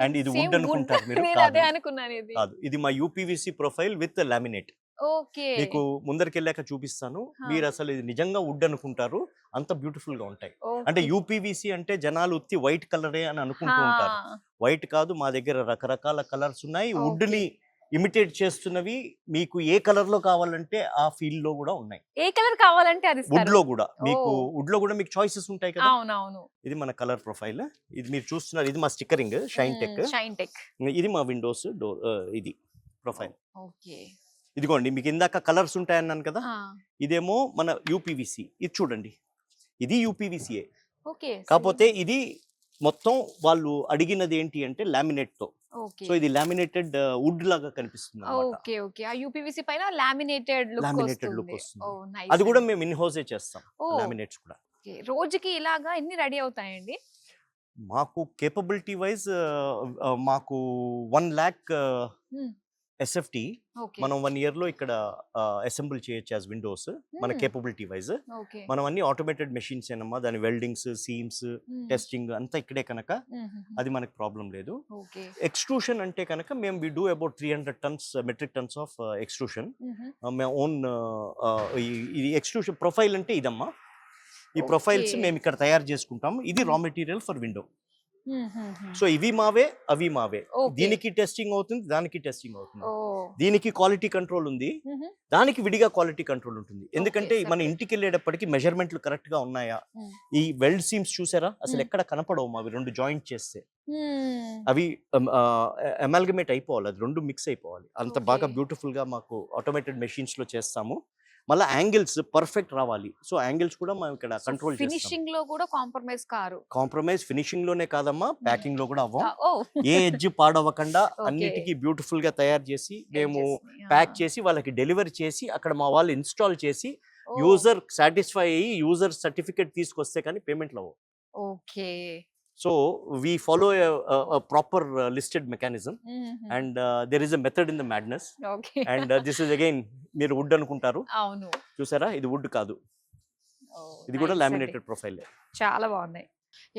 And ఇది వుడ్ అనుకుంటారు మీరు, అదే అనుకున్నాను. ఇది కాదు, ఇది మా UPVC profile with laminate. Okay. మీకు ముందరికెళ్ళాక చూపిస్తాను. మీరు అసలు ఇది నిజంగా వుడ్ అనుకుంటారు, అంత బ్యూటిఫుల్ గా ఉంటాయి. అంటే యూపీవీసీ అంటే జనాలు ఉత్తి వైట్ కలరే అని అనుకుంటూ ఉంటారు. వైట్ కాదు, మా దగ్గర రకరకాల కలర్స్ ఉన్నాయి. వుడ్ ని ఇమిటేట్ చేస్తున్నవి మీకు ఏ కలర్ లో కావాలంటే ఆ ఫీల్డ్ లో కూడా ఉన్నాయి. ఏ కలర్ కావాలంటే అది వుడ్ లో కూడా మీకు, వుడ్ లో కూడా మీకు చాయిసెస్ ఉంటాయి కదా. అవునవును. ఇది మన కలర్ ప్రొఫైల్. ఇది మీరు చూస్తున్నారు, ఇది మా stickering shine tech. Shine tech. ఇది మా విండోస్ డోర్. ఇది ప్రొఫైల్. ఓకే. ఇదిగోండి, మీకు ఇందాక కలర్స్ ఉంటాయన్నాను కదా, ఇదేమో మన యూపీవీసీ. ఇది చూడండి, ఇది యూపీవీసీయే. ఓకే. కాకపోతే ఇది మొత్తం వాళ్ళు అడిగినది ఏంటి అంటే లామినేట్ తో. సో ఇది లామినేటెడ్ వుడ్ లాగా కనిపిస్తుంది. Okay okay. ఆ యూపీవీసీ పైన లామినేటెడ్ లుక్ వస్తుంది. అది కూడా మేము ఇన్ హౌసే చేస్తాం, లామినేట్స్ కూడా. రోజుకి ఇలాగా ఎన్ని రెడీ అవుతాయండి? మాకు కేపబిలిటీ వైజ్ మాకు 1 lakh ఎస్ఎఫ్టీ మనం 1 year లో ఇక్కడ అసెంబుల్ చేయొచ్చు యాజ్ విండోస్. మన కేపబిలిటీ వైజ్ మనం అన్ని ఆటోమేటెడ్ మెషిన్స్ ఏనమ్మా. దాని వెల్డింగ్స్, సీమ్స్, టెస్టింగ్ అంతా ఇక్కడే కనుక అది మనకు ప్రాబ్లం లేదు. ఎక్స్ట్రూషన్ అంటే కనుక మేము we do about 300 metric tons of extrusion. మేము ఓన్ ఇది ఎక్స్ట్రూషన్ ప్రొఫైల్ అంటే ఇదమ్మా. ఈ ప్రొఫైల్స్ మేము ఇక్కడ తయారు చేసుకుంటాము. ఇది raw material for window. So ఇవి మావే, అవి మావే. దీనికి టెస్టింగ్ అవుతుంది, దానికి టెస్టింగ్ అవుతుంది. దీనికి క్వాలిటీ కంట్రోల్ ఉంది, దానికి విడిగా క్వాలిటీ కంట్రోల్ ఉంటుంది. ఎందుకంటే మన ఇంటికి వెళ్ళేటప్పటికి మెజర్మెంట్లు కరెక్ట్ గా ఉన్నాయా. ఈ వెల్డ్ సీమ్స్ చూసారా, అసలు ఎక్కడ కనపడవు అవి. 2 జాయింట్ చేస్తే అవి అమాల్గమేట్ అయిపోవాలి, అది 2 మిక్స్ అయిపోవాలి. అంత బాగా బ్యూటిఫుల్ గా మాకు ఆటోమేటెడ్ మెషిన్స్ లో చేస్తాము. మళ్ళీ యాంగిల్స్ పర్ఫెక్ట్ రావాలి. సో యాంగిల్స్ కూడా మనం ఇక్కడ కంట్రోల్ చేస్తాం. ఫినిషింగ్ లో కూడా కాంప్రమైజ్ కారు. కాంప్రమైజ్ ఫినిషింగ్ లోనే కాదమ్మా, ప్యాకింగ్ లో కూడా అవ్వం. ఏ ఎడ్జ్ పాడవకుండా అన్నిటికీ బ్యూటిఫుల్ గా తయారు చేసి మేము ప్యాక్ చేసి వాళ్ళకి డెలివరీ చేసి అక్కడ మా వాళ్ళు ఇన్స్టాల్ చేసి యూజర్ సాటిస్ఫై అయ్యి యూజర్ సర్టిఫికేట్ తీసుకొస్తే కానీ పేమెంట్లు అవ్వవు. Okay. So we follow a proper listed mechanism and there is a method in the madness. Okay. And this is again మీరు వుడ్ అనుకుంటారు, అవును చూసారా, ఇది వుడ్ కాదు, ఇది కూడా లామినేటెడ్ ప్రొఫైల్. చాలా బాగున్నాయి.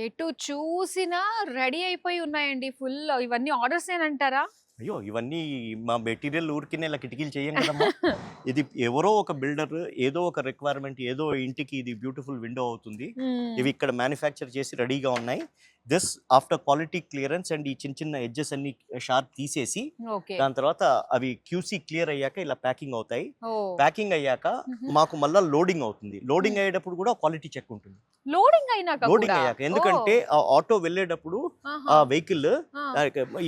ఎటు చూసినా రెడీ అయిపోయి ఉన్నాయండి ఫుల్. ఇవన్నీ ఆర్డర్స్ ఏనంటారా? అయ్యో, ఇవన్నీ మా మెటీరియల్ ఊరికినే ఇలా కిటికీలు చేయం కదమ్మా. ఇది ఎవరో ఒక బిల్డర్ ఏదో ఒక రిక్వైర్మెంట్, ఏదో ఇంటికి ఇది బ్యూటిఫుల్ విండో అవుతుంది, ఇవి ఇక్కడ మ్యానుఫ్యాక్చర్ చేసి రెడీగా ఉన్నాయి. This after quality clearance and ఈ చిన్న చిన్న ఎడ్జెస్ అన్ని షార్ప్ తీసేసి దాని తర్వాత అవి క్యూసీ క్లియర్ అయ్యాక ఇలా ప్యాకింగ్ అవుతాయి. ప్యాకింగ్ అయ్యాక మాకు మళ్ళీ లోడింగ్ అవుతుంది. లోడింగ్ అయ్యేటప్పుడు కూడా క్వాలిటీ చెక్ ఉంటుంది. లోడింగ్ అయ్యాక, ఎందుకంటే ఆ ఆటో వెళ్ళేటప్పుడు ఆ వెహికల్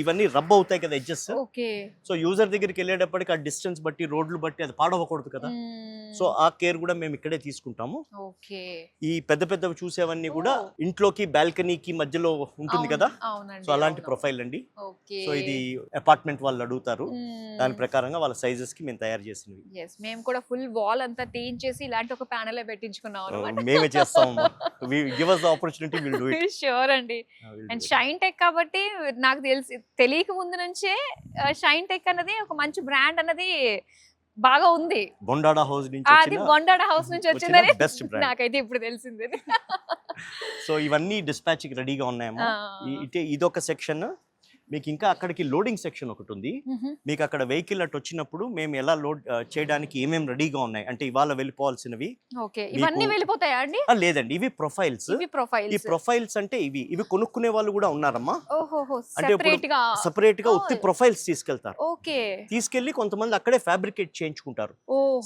ఇవన్నీ రబ్ అవుతాయి కదా ఎడ్జెస్. సో యూజర్ దగ్గరికి వెళ్ళేటప్పటికి ఆ డిస్టెన్స్ బట్టి, రోడ్లు బట్టి అది పాడవకూడదు కదా. సో ఆ కేర్ కూడా మేము ఇక్కడే తీసుకుంటాము. ఈ పెద్ద పెద్దవి చూసేవన్నీ కూడా ఇంట్లోకి బాల్కనీకి మధ్యలో ఉంటుంది కదా. సో అలాంటి ప్రొఫైల్ అండి. సో ఇది అపార్ట్మెంట్ వాళ్ళు అడుగుతారు, దాని ప్రకారంగా వాళ్ళ సైజెస్ కి మేము తయారు చేసినవి. మేము కూడా ఫుల్ వాల్ అంతా తీయించేసి ఇలాంటి ఒక ప్యానెల్ పెట్టించుకున్నాం. మేమే చేస్తాం. Give us the opportunity, we'll do it. Sure అండి. అండ్ షైన్ టెక్ కాబట్టి నాకు తెలియక ముందు నుంచే షైన్ టెక్ అన్నది ఒక మంచి బ్రాండ్ అన్నది బాగా ఉంది. బొండాడా హౌస్ నుంచి అది వచ్చిన బొండాడ హౌస్ నుంచి వచ్చిందని బెస్ట్ బ్రాండ్. నాకైతే ఇప్పుడు తెలిసింది. సో ఇవన్నీ డిస్పాచ్ కి రెడీగా ఉన్నాయమ్మా. ఇదొక సెక్షన్. మీకు ఇంకా అక్కడికి లోడింగ్ సెక్షన్ ఒకటి ఉంది. మీకు అక్కడ వెహికల్ అటు వచ్చినప్పుడు మేము ఎలా లోడ్ చేయడానికి ఏమేమి రెడీగా ఉన్నాయి అంటే ఇవాళ వెళ్ళిపోవాల్సినవి. ఓకే, ఇవన్నీ వెళ్ళిపోతాయా అండి? లేదండి, ఇవి ప్రొఫైల్స్. ఈ ప్రొఫైల్స్ అంటే ఇవి కొనుక్కునే వాళ్ళు కూడా ఉన్నారమ్మా. అంటే సెపరేట్ గా ఉత్తి ప్రొఫైల్స్ తీసుకెళ్తారు. తీసుకెళ్లి కొంతమంది అక్కడే ఫ్యాబ్రికేట్ చేయించుకుంటారు.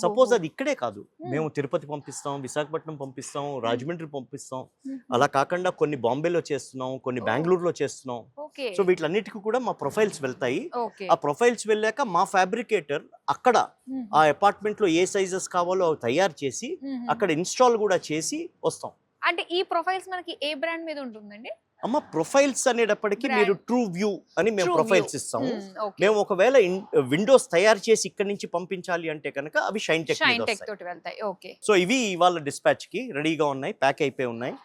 సపోజ్ అది ఇక్కడే కాదు, మేము తిరుపతి పంపిస్తాం, విశాఖపట్నం పంపిస్తాం, రాజమండ్రి పంపిస్తాం. అలా కాకుండా కొన్ని బాంబేలో చేస్తున్నాం, కొన్ని బెంగళూరులో చేస్తున్నాం. సో వీటిలన్నిటికీ కూడా మా ప్రొఫైల్స్ వెళ్తాయి. ఆ ప్రొఫైల్స్ వెళ్ళాక మా ఫ్యాబ్రికేటర్ అక్కడ ఆ అపార్ట్మెంట్ లో ఏ సైజెస్ కావాలో అవి తయారు చేసి అక్కడ ఇన్స్టాల్ కూడా చేసి వస్తాం. అంటే ఈ ప్రొఫైల్స్ మనకి ఏ బ్రాండ్ మీద ఉంటుందండి? అమ్మ ప్రొఫైల్స్ అనేటప్పటికి మీరు ట్రూ వ్యూ అని మేము ప్రొఫైల్స్ ఇస్తాము. మేము ఒకవేళ విండోస్ తయారు చేసి ఇక్కడ నుంచి పంపించాలి అంటే కనుక అవి షైన్ టెక్ తోటి వెళ్తాయి. ఓకే, సో ఇవి ఇవాళ డిస్పాచ్ కి రెడీగా ఉన్నాయి, ప్యాక్ అయిపోయి ఉన్నాయి.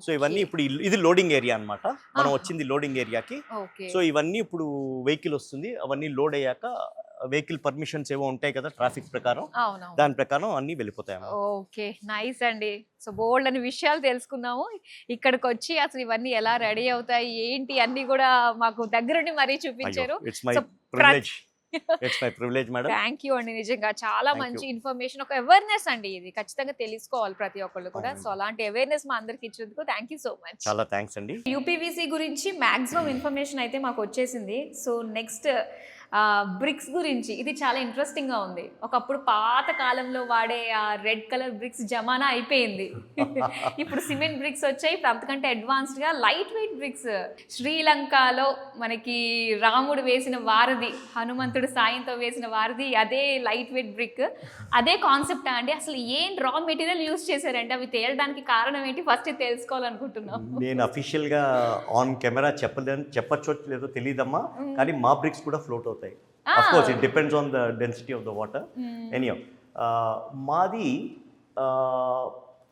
సో ఇవన్నీ ఇప్పుడు ఇది లోడింగ్ ఏరియా అన్నమాట. మనం వచ్చింది లోడింగ్ ఏరియాకి. సో ఇవన్నీ ఇప్పుడు వెహికల్ వస్తుంది, అవన్నీ లోడ్ అయ్యాక వెహికల్ పర్మిషన్స్ ఏవో ఉంటాయి కదా ట్రాఫిక్ ప్రకారం, దాని ప్రకారం అన్ని వెళ్ళిపోతాయి. ఓకే, నైస్ అండి. సో బోల్డ్ అని విషయాలు తెలుసుకుందాము. ఇక్కడికి వచ్చి అసలు ఇవన్నీ ఎలా రెడీ అవుతాయి ఏంటి అన్ని కూడా మాకు దగ్గరుండి మరీ చూపించారు. It's my privilege madam. Thank you అండి, నిజంగా చాలా మంచి ఇన్ఫర్మేషన్, ఒక అవేర్నెస్ అండి, ఇది ఖచ్చితంగా తెలుసుకోవాలి ప్రతి ఒక్కళ్ళు కూడా. సో అలాంటి అవేర్నెస్ మా అందరికి ఇచ్చినందుకు థ్యాంక్ యూ సో మచ్. చాలా థ్యాంక్స్ అండి. యూపీవీసీ గురించి మాక్సిమం ఇన్ఫర్మేషన్ అయితే మాకు వచ్చేసింది. సో నెక్స్ట్ బ్రిక్స్ గురించి, ఇది చాలా ఇంట్రెస్టింగ్ గా ఉంది. ఒకప్పుడు పాత కాలంలో వాడే ఆ రెడ్ కలర్ బ్రిక్స్ జమానా అయిపోయింది. ఇప్పుడు సిమెంట్ బ్రిక్స్ వచ్చాయి. ఇప్పుడు అంతకంటే అడ్వాన్స్డ్ గా లైట్ వెయిట్ బ్రిక్స్. శ్రీలంకలో మనకి రాముడు వేసిన వారధి, హనుమంతుడు సాయంతో వేసిన వారధి, అదే లైట్ వెయిట్ బ్రిక్. అదే కాన్సెప్ట్ అండి. అసలు ఏం రా మెటీరియల్ యూజ్ చేశారంటే అవి తేలడానికి కారణం ఏంటి ఫస్ట్ తెలుసుకోవాలనుకుంటున్నాం. నేను అఫీషియల్ గా ఆన్ కెమెరా చెప్పచ్చో లేదో తెలియదమ్మా, కానీ మా బ్రిక్స్ కూడా ఫ్లోట్ అవుతాయి. Of course, it depends on the density of the water. Anyhow, మాది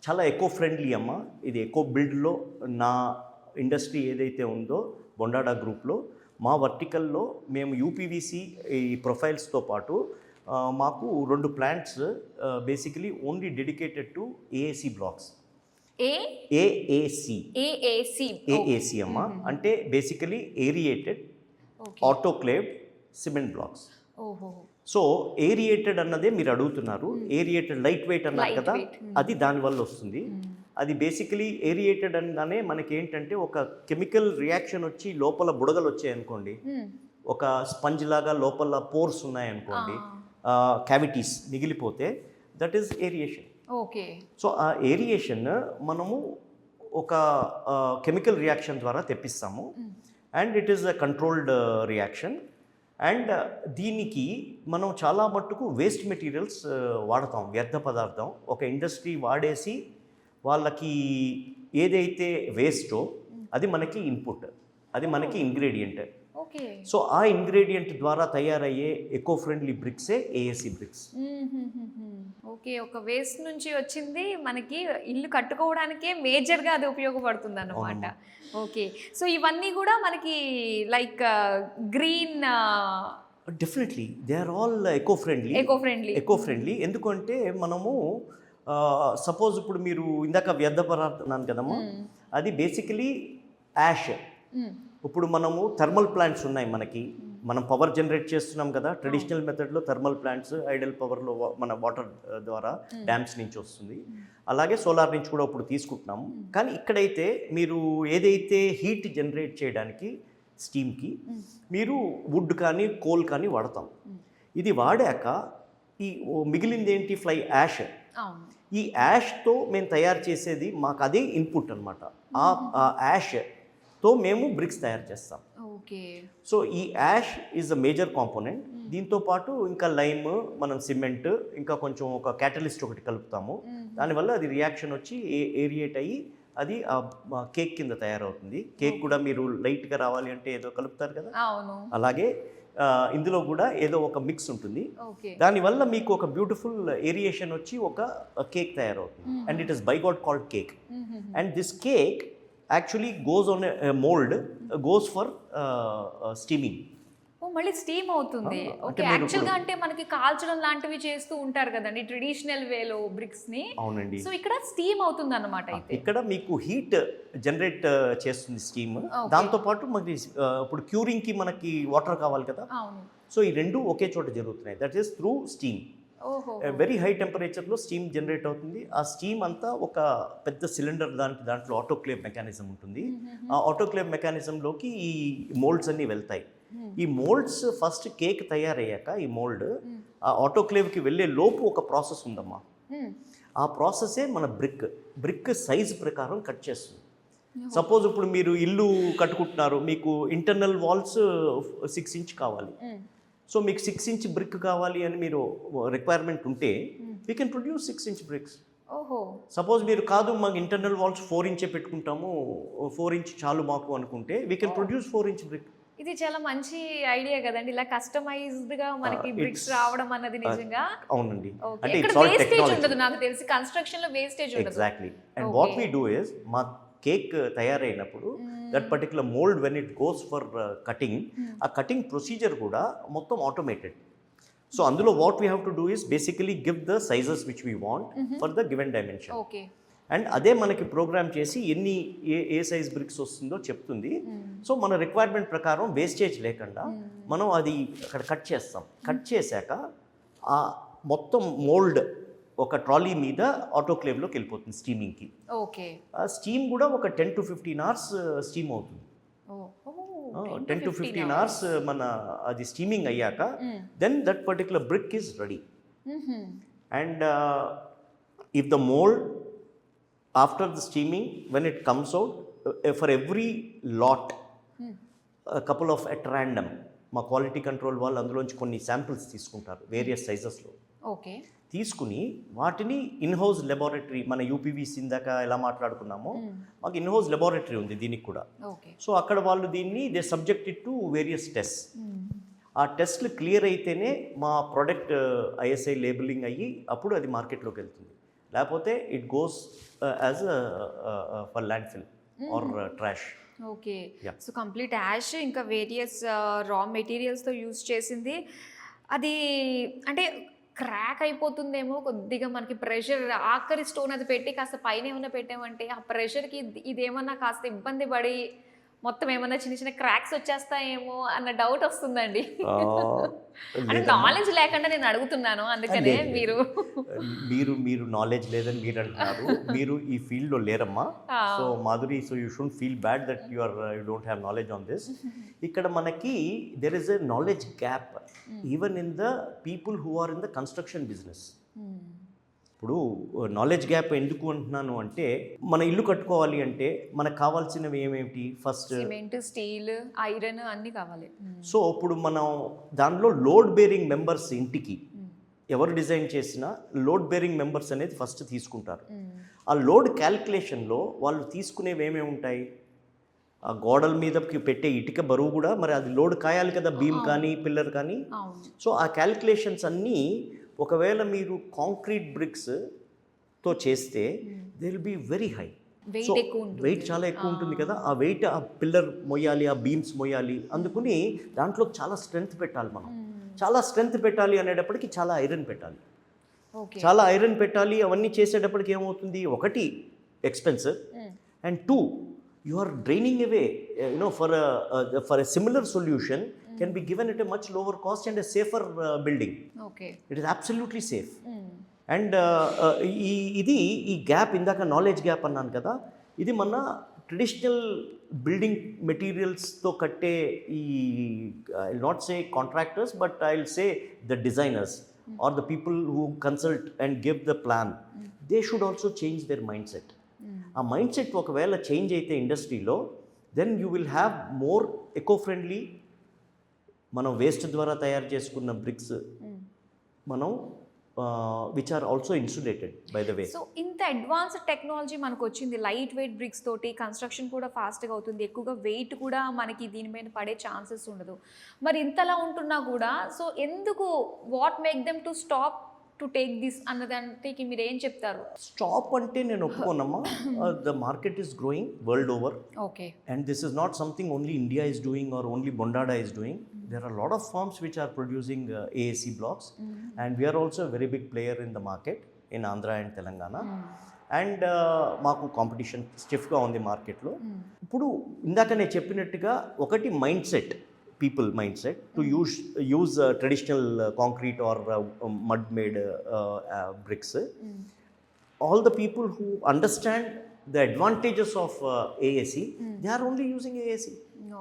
చాలా ఎకో ఫ్రెండ్లీ అమ్మ. ఇది ఎకో బిల్డ్లో నా ఇండస్ట్రీ ఏదైతే ఉందో బొండాడా గ్రూప్లో మా వర్టికల్లో మేము యూపీవీసీ ఈ ప్రొఫైల్స్తో పాటు మాకు 2 plants basically only dedicated to AAC blocks. AAC అమ్మ అంటే basically aerated autoclaved cement blocks. So aerated అన్నదే మీరు అడుగుతున్నారు. ఏరియేటెడ్ లైట్ వెయిట్ అన్నారు కదా, అది దానివల్ల వస్తుంది. అది బేసికలీ ఏరియేటెడ్ అనగానే మనకి ఏంటంటే ఒక కెమికల్ రియాక్షన్ వచ్చి లోపల బుడగలు వచ్చాయనుకోండి, ఒక స్పంజ్ లాగా లోపల పోర్స్ ఉన్నాయనుకోండి, క్యావిటీస్ మిగిలిపోతే that is aeration. Okay, so ఆ ఏరియేషన్ మనము ఒక కెమికల్ రియాక్షన్ ద్వారా తెప్పిస్తాము. And it is a controlled reaction. And దీనికి మనం చాలా మట్టుకు వేస్ట్ మెటీరియల్స్ వాడతాం, వ్యర్థ పదార్థం. ఒక ఇండస్ట్రీ వాడేసి వాళ్ళకి ఏదైతే వేస్టో అది మనకి ఇన్పుట్, అది మనకి ఇంగ్రీడియంట్. సో ఆ ఇంగ్రీడియంట్ ద్వారా తయారయ్యే ఎకో ఫ్రెండ్లీ బ్రిక్సే ఏఏసీ బ్రిక్స్. ఓకే, ఒక వేస్ట్ నుంచి వచ్చింది మనకి ఇల్లు కట్టుకోవడానికే మేజర్గా అది ఉపయోగపడుతుంది అన్నమాట. ఓకే, సో ఇవన్నీ కూడా మనకి like green, definitely they are all eco friendly. ఎందుకంటే మనము సపోజ్ ఇప్పుడు మీరు ఇందాక వ్యర్థ పదార్థం అన్నాను కదమ్మా, అది బేసికలీ యాష్. ఇప్పుడు మనము థర్మల్ ప్లాంట్స్ ఉన్నాయి మనకి, మనం పవర్ జనరేట్ చేస్తున్నాం కదా ట్రెడిషనల్ మెథడ్లో. థర్మల్ ప్లాంట్స్ ఐడల్ పవర్లో మన వాటర్ ద్వారా డ్యామ్స్ నుంచి వస్తుంది, అలాగే సోలార్ నుంచి కూడా ఇప్పుడు తీసుకుంటున్నాము. కానీ ఇక్కడైతే మీరు ఏదైతే హీట్ జనరేట్ చేయడానికి స్టీమ్కి మీరు వుడ్ కానీ కోల్ కానీ వాడతాం. ఇది వాడాక ఈ మిగిలింది ఏంటి, ఫ్లై యాష్. ఈ యాష్తో మేము తయారు చేసేది మాకు అదే ఇన్పుట్ అనమాట. ఆ యాష్తో మేము బ్రిక్స్ తయారు చేస్తాం. సో ఈ ash is a major component. దీంతో పాటు ఇంకా లైమ్, మనం సిమెంట్, ఇంకా కొంచెం ఒక క్యాటలిస్ట్ ఒకటి కలుపుతాము. దానివల్ల అది రియాక్షన్ వచ్చి ఏరియేట్ అయ్యి అది కేక్ కింద తయారవుతుంది. కేక్ కూడా మీరు లైట్గా రావాలి అంటే ఏదో కలుపుతారు కదా, అలాగే ఇందులో కూడా ఏదో ఒక మిక్స్ ఉంటుంది. దానివల్ల మీకు ఒక బ్యూటిఫుల్ ఏరియేషన్ వచ్చి ఒక కేక్ తయారవుతుంది. And it is by God called cake. And this cake actually goes on a mold, goes for steaming. Oh మళ్ళీ స్టీమ్ అవుతుంది. ఓకే, యాక్చువల్గా అంటే మనకి కాల్చడం లాంటివి చేస్తూ ఉంటారు కదండి ట్రెడిషనల్ వేలో బ్రిక్స్ ని. అవునండి. సో ఇక్కడ స్టీమ్ అవుతుంది అన్నమాట. అయితే ఇక్కడ మీకు హీట్ జనరేట్ చేస్తుంది స్టీమ్. దాంతోపాటు మనకి ఇప్పుడు క్యూరింగ్కి మనకి వాటర్ కావాలి కదా, అవును. సో ఈ రెండు ఒకే చోట జరుగుతున్నాయి. That is through steam. ఓహో. వెరీ హై టెంపరేచర్లో స్టీమ్ జనరేట్ అవుతుంది. ఆ స్టీమ్ అంతా ఒక పెద్ద సిలిండర్ దాంట్లో ఆటోక్లేవ్ మెకానిజం ఉంటుంది. ఆ ఆటోక్లేవ్ మెకానిజంలోకి ఈ మోల్డ్స్ అన్నీ వెళ్తాయి. ఈ మోల్డ్స్ ఫస్ట్ కేక్ తయారయ్యాక ఈ మోల్డ్ ఆ ఆటోక్లేవ్కి వెళ్ళే లోపు ఒక ప్రాసెస్ ఉందమ్మా. ఆ ప్రాసెసే మన బ్రిక్ సైజ్ ప్రకారం కట్ చేస్తుంది. సపోజ్ ఇప్పుడు మీరు ఇల్లు కట్టుకుంటున్నారు, మీకు ఇంటర్నల్ వాల్స్ 6 ఇంచ్ కావాలి. సో మీకు 6 ఇంచ్ బ్రిక్ కావాలి అని మీరు రిక్వైర్మెంట్ ఉంటే we can produce 6 inch bricks. ఓహో. సపోజ్ మీరు కాదు మాకు ఇంటర్నల్ వాల్స్ 4 ఇంచే పెట్టుకుంటాము, 4 ఇంచ్ చాలు మాకు అనుకుంటే we can produce 4 inch brick. ఇది చాలా మంచి ఐడియా కదండి, ఇలా కస్టమైజ్డ్ గా మనకి బ్రిక్స్ రావడం అన్నది నిజంగా. అవునండి. అంటే ఇక్కడ వేస్టేజ్ ఉండదు, నాకు తెలిసి కన్స్ట్రక్షన్ లో వేస్టేజ్ ఉండదు. Exactly. And what we do is, మా కేక్ తయారైనప్పుడు that particular mould when it goes for cutting, ఆ కటింగ్ ప్రొసీజర్ కూడా మొత్తం ఆటోమేటెడ్. సో అందులో what we have to do is basically give the sizes which we want for the given dimension. Okay. And అదే మనకి programme చేసి ఏ size bricks వస్తుందో చెప్తుంది. So మన రిక్వైర్మెంట్ ప్రకారం వేస్టేజ్ లేకుండా మనం అది అక్కడ కట్ చేస్తాం. కట్ చేశాక ఆ మొత్తం మోల్డ్ ఒక ట్రాలీ మీద ఆటోక్లేవ్లోకి వెళ్ళిపోతుంది స్టీమింగ్కి. ఓకే. ఆ స్టీమ్ కూడా ఒక 10 to 15 అవర్స్ స్టీమ్ అవుతుంది. 10 to 15 అవర్స్ మన అది స్టీమింగ్ అయ్యాక then that particular brick is ready. And if the mould after the steaming when it comes out, for every lot couple of at random మా quality control వాళ్ళు అందులోంచి కొన్ని samples తీసుకుంటారు various సైజెస్లో. Okay. తీసుకుని వాటిని ఇన్హౌస్ లెబారెటరీ, మన UPVC ఇందాక ఎలా మాట్లాడుకున్నామో మాకు ఇన్హౌస్ లెబారెటరీ ఉంది దీనికి కూడా. సో అక్కడ వాళ్ళు దీన్ని they subjected to various test. ఆ టెస్ట్లు క్లియర్ అయితేనే మా ప్రోడక్ట్ ఐఎస్ఐ లేబులింగ్ అయ్యి అప్పుడు అది మార్కెట్లోకి వెళ్తుంది. లేకపోతే it goes as for landfill or trash. Okay. So complete ash ఇంకా వేరియస్ రా మెటీరియల్స్తో యూజ్ చేసింది. అది అంటే క్రాక్ అయిపోతుందేమో కొద్దిగా, మనకి ప్రెషర్ ఆఖరి స్టోన్ అది పెట్టి కాస్త పైన ఏమైనా పెట్టామంటే ఆ ప్రెషర్కి ఇదేమన్నా కాస్త ఇబ్బంది పడి మొత్తం ఏమన్నా చిన్న చిన్న క్రాక్స్ వచ్చేస్తాయేమో అన్న డౌట్ వస్తుందండి. అంటే నాలెడ్జ్ లేకుండా నేను అడుగుతున్నాను, అందుకనే మీరు నాలెడ్జ్ లేదని మీరు అంటున్నారు. మీరు ఈ ఫీల్డ్లో లేరమ్మా. So Madhuri, so you should feel bad that you don't have knowledge on this. ఇక్కడ మనకి there is a knowledge gap even in the people who are in the construction business. ఇప్పుడు నాలెడ్జ్ గ్యాప్ ఎందుకు అంటున్నాను అంటే, మన ఇల్లు కట్టుకోవాలి అంటే మనకు కావాల్సినవి ఏమేమిటి? ఫస్ట్ సిమెంట్, స్టీల్, ఐరన్ అన్నీ కావాలి. సో ఇప్పుడు మనం దానిలో లోడ్ బేరింగ్ మెంబర్స్, ఇంటికి ఎవరు డిజైన్ చేసినా లోడ్ బేరింగ్ మెంబర్స్ అనేది ఫస్ట్ తీసుకుంటారు. ఆ లోడ్ క్యాల్కులేషన్లో వాళ్ళు తీసుకునేవి ఏమేమి ఉంటాయి? ఆ గోడల మీదకి పెట్టే ఇటుక బరువు కూడా మరి అది లోడ్ కాయాలి కదా, బీమ్ కానీ పిల్లర్ కానీ. సో ఆ క్యాల్కులేషన్స్ అన్నీ ఒకవేళ మీరు కాంక్రీట్ బ్రిక్స్తో చేస్తే they will be very high. So weight చాలా ఎక్కువ ఉంటుంది కదా, ఆ వెయిట్ ఆ పిల్లర్ మొయ్యాలి, ఆ బీమ్స్ మొయ్యాలి. అందుకని దాంట్లో చాలా స్ట్రెంగ్త్ పెట్టాలి మనం. చాలా స్ట్రెంగ్త్ పెట్టాలి అనేటప్పటికి చాలా ఐరన్ పెట్టాలి. చాలా ఐరన్ పెట్టాలి. అవన్నీ చేసేటప్పటికి ఏమవుతుంది? ఒకటి expensive, and two you are draining away, for a similar solution can be given at a much lower cost and a safer building. Okay. It is absolutely safe. And ఈ gap, ఇందాక knowledge gap అన్నాను కదా, ఇది మన traditional building మెటీరియల్స్తో కట్టే ఈ I will not say contractors, but I will say the designers or the people who consult and give the plan, they should also change their mindset. ఆ mindset ఒకవేళ change అయితే ఇండస్ట్రీలో, then you will have more eco friendly. మనం waste ద్వారా తయారు చేసుకున్న bricks మనం which are also insulated by the way. So ఇంత అడ్వాన్స్డ్ టెక్నాలజీ మనకు వచ్చింది, లైట్ వెయిట్ బ్రిక్స్ తోటి కన్స్ట్రక్షన్ కూడా ఫాస్ట్గా అవుతుంది, ఎక్కువగా వెయిట్ కూడా మనకి దీని మీద పడే ఛాన్సెస్ ఉండదు. మరి ఇంతలా ఉంటున్నా కూడా సో ఎందుకు, what make them to stop to take this అన్నదానికి మీరు ఏం చెప్తారు? స్టాప్ అంటే నేను ఒప్పుకోనమ్మా. The market is growing world over. Okay. And this is not something only India is doing or only Bondada is doing. There are a lot of firms which are producing AAC blocks, and we are also a very big player in the market in Andhra and Telangana. And మాకు competition స్టిఫ్గా ఉంది మార్కెట్లో. ఇప్పుడు ఇందాక నేను చెప్పినట్టుగా ఒకటి mindset, people mindset to use traditional concrete or mud made bricks. All the people who understand the advantages of AAC, they are only using AAC.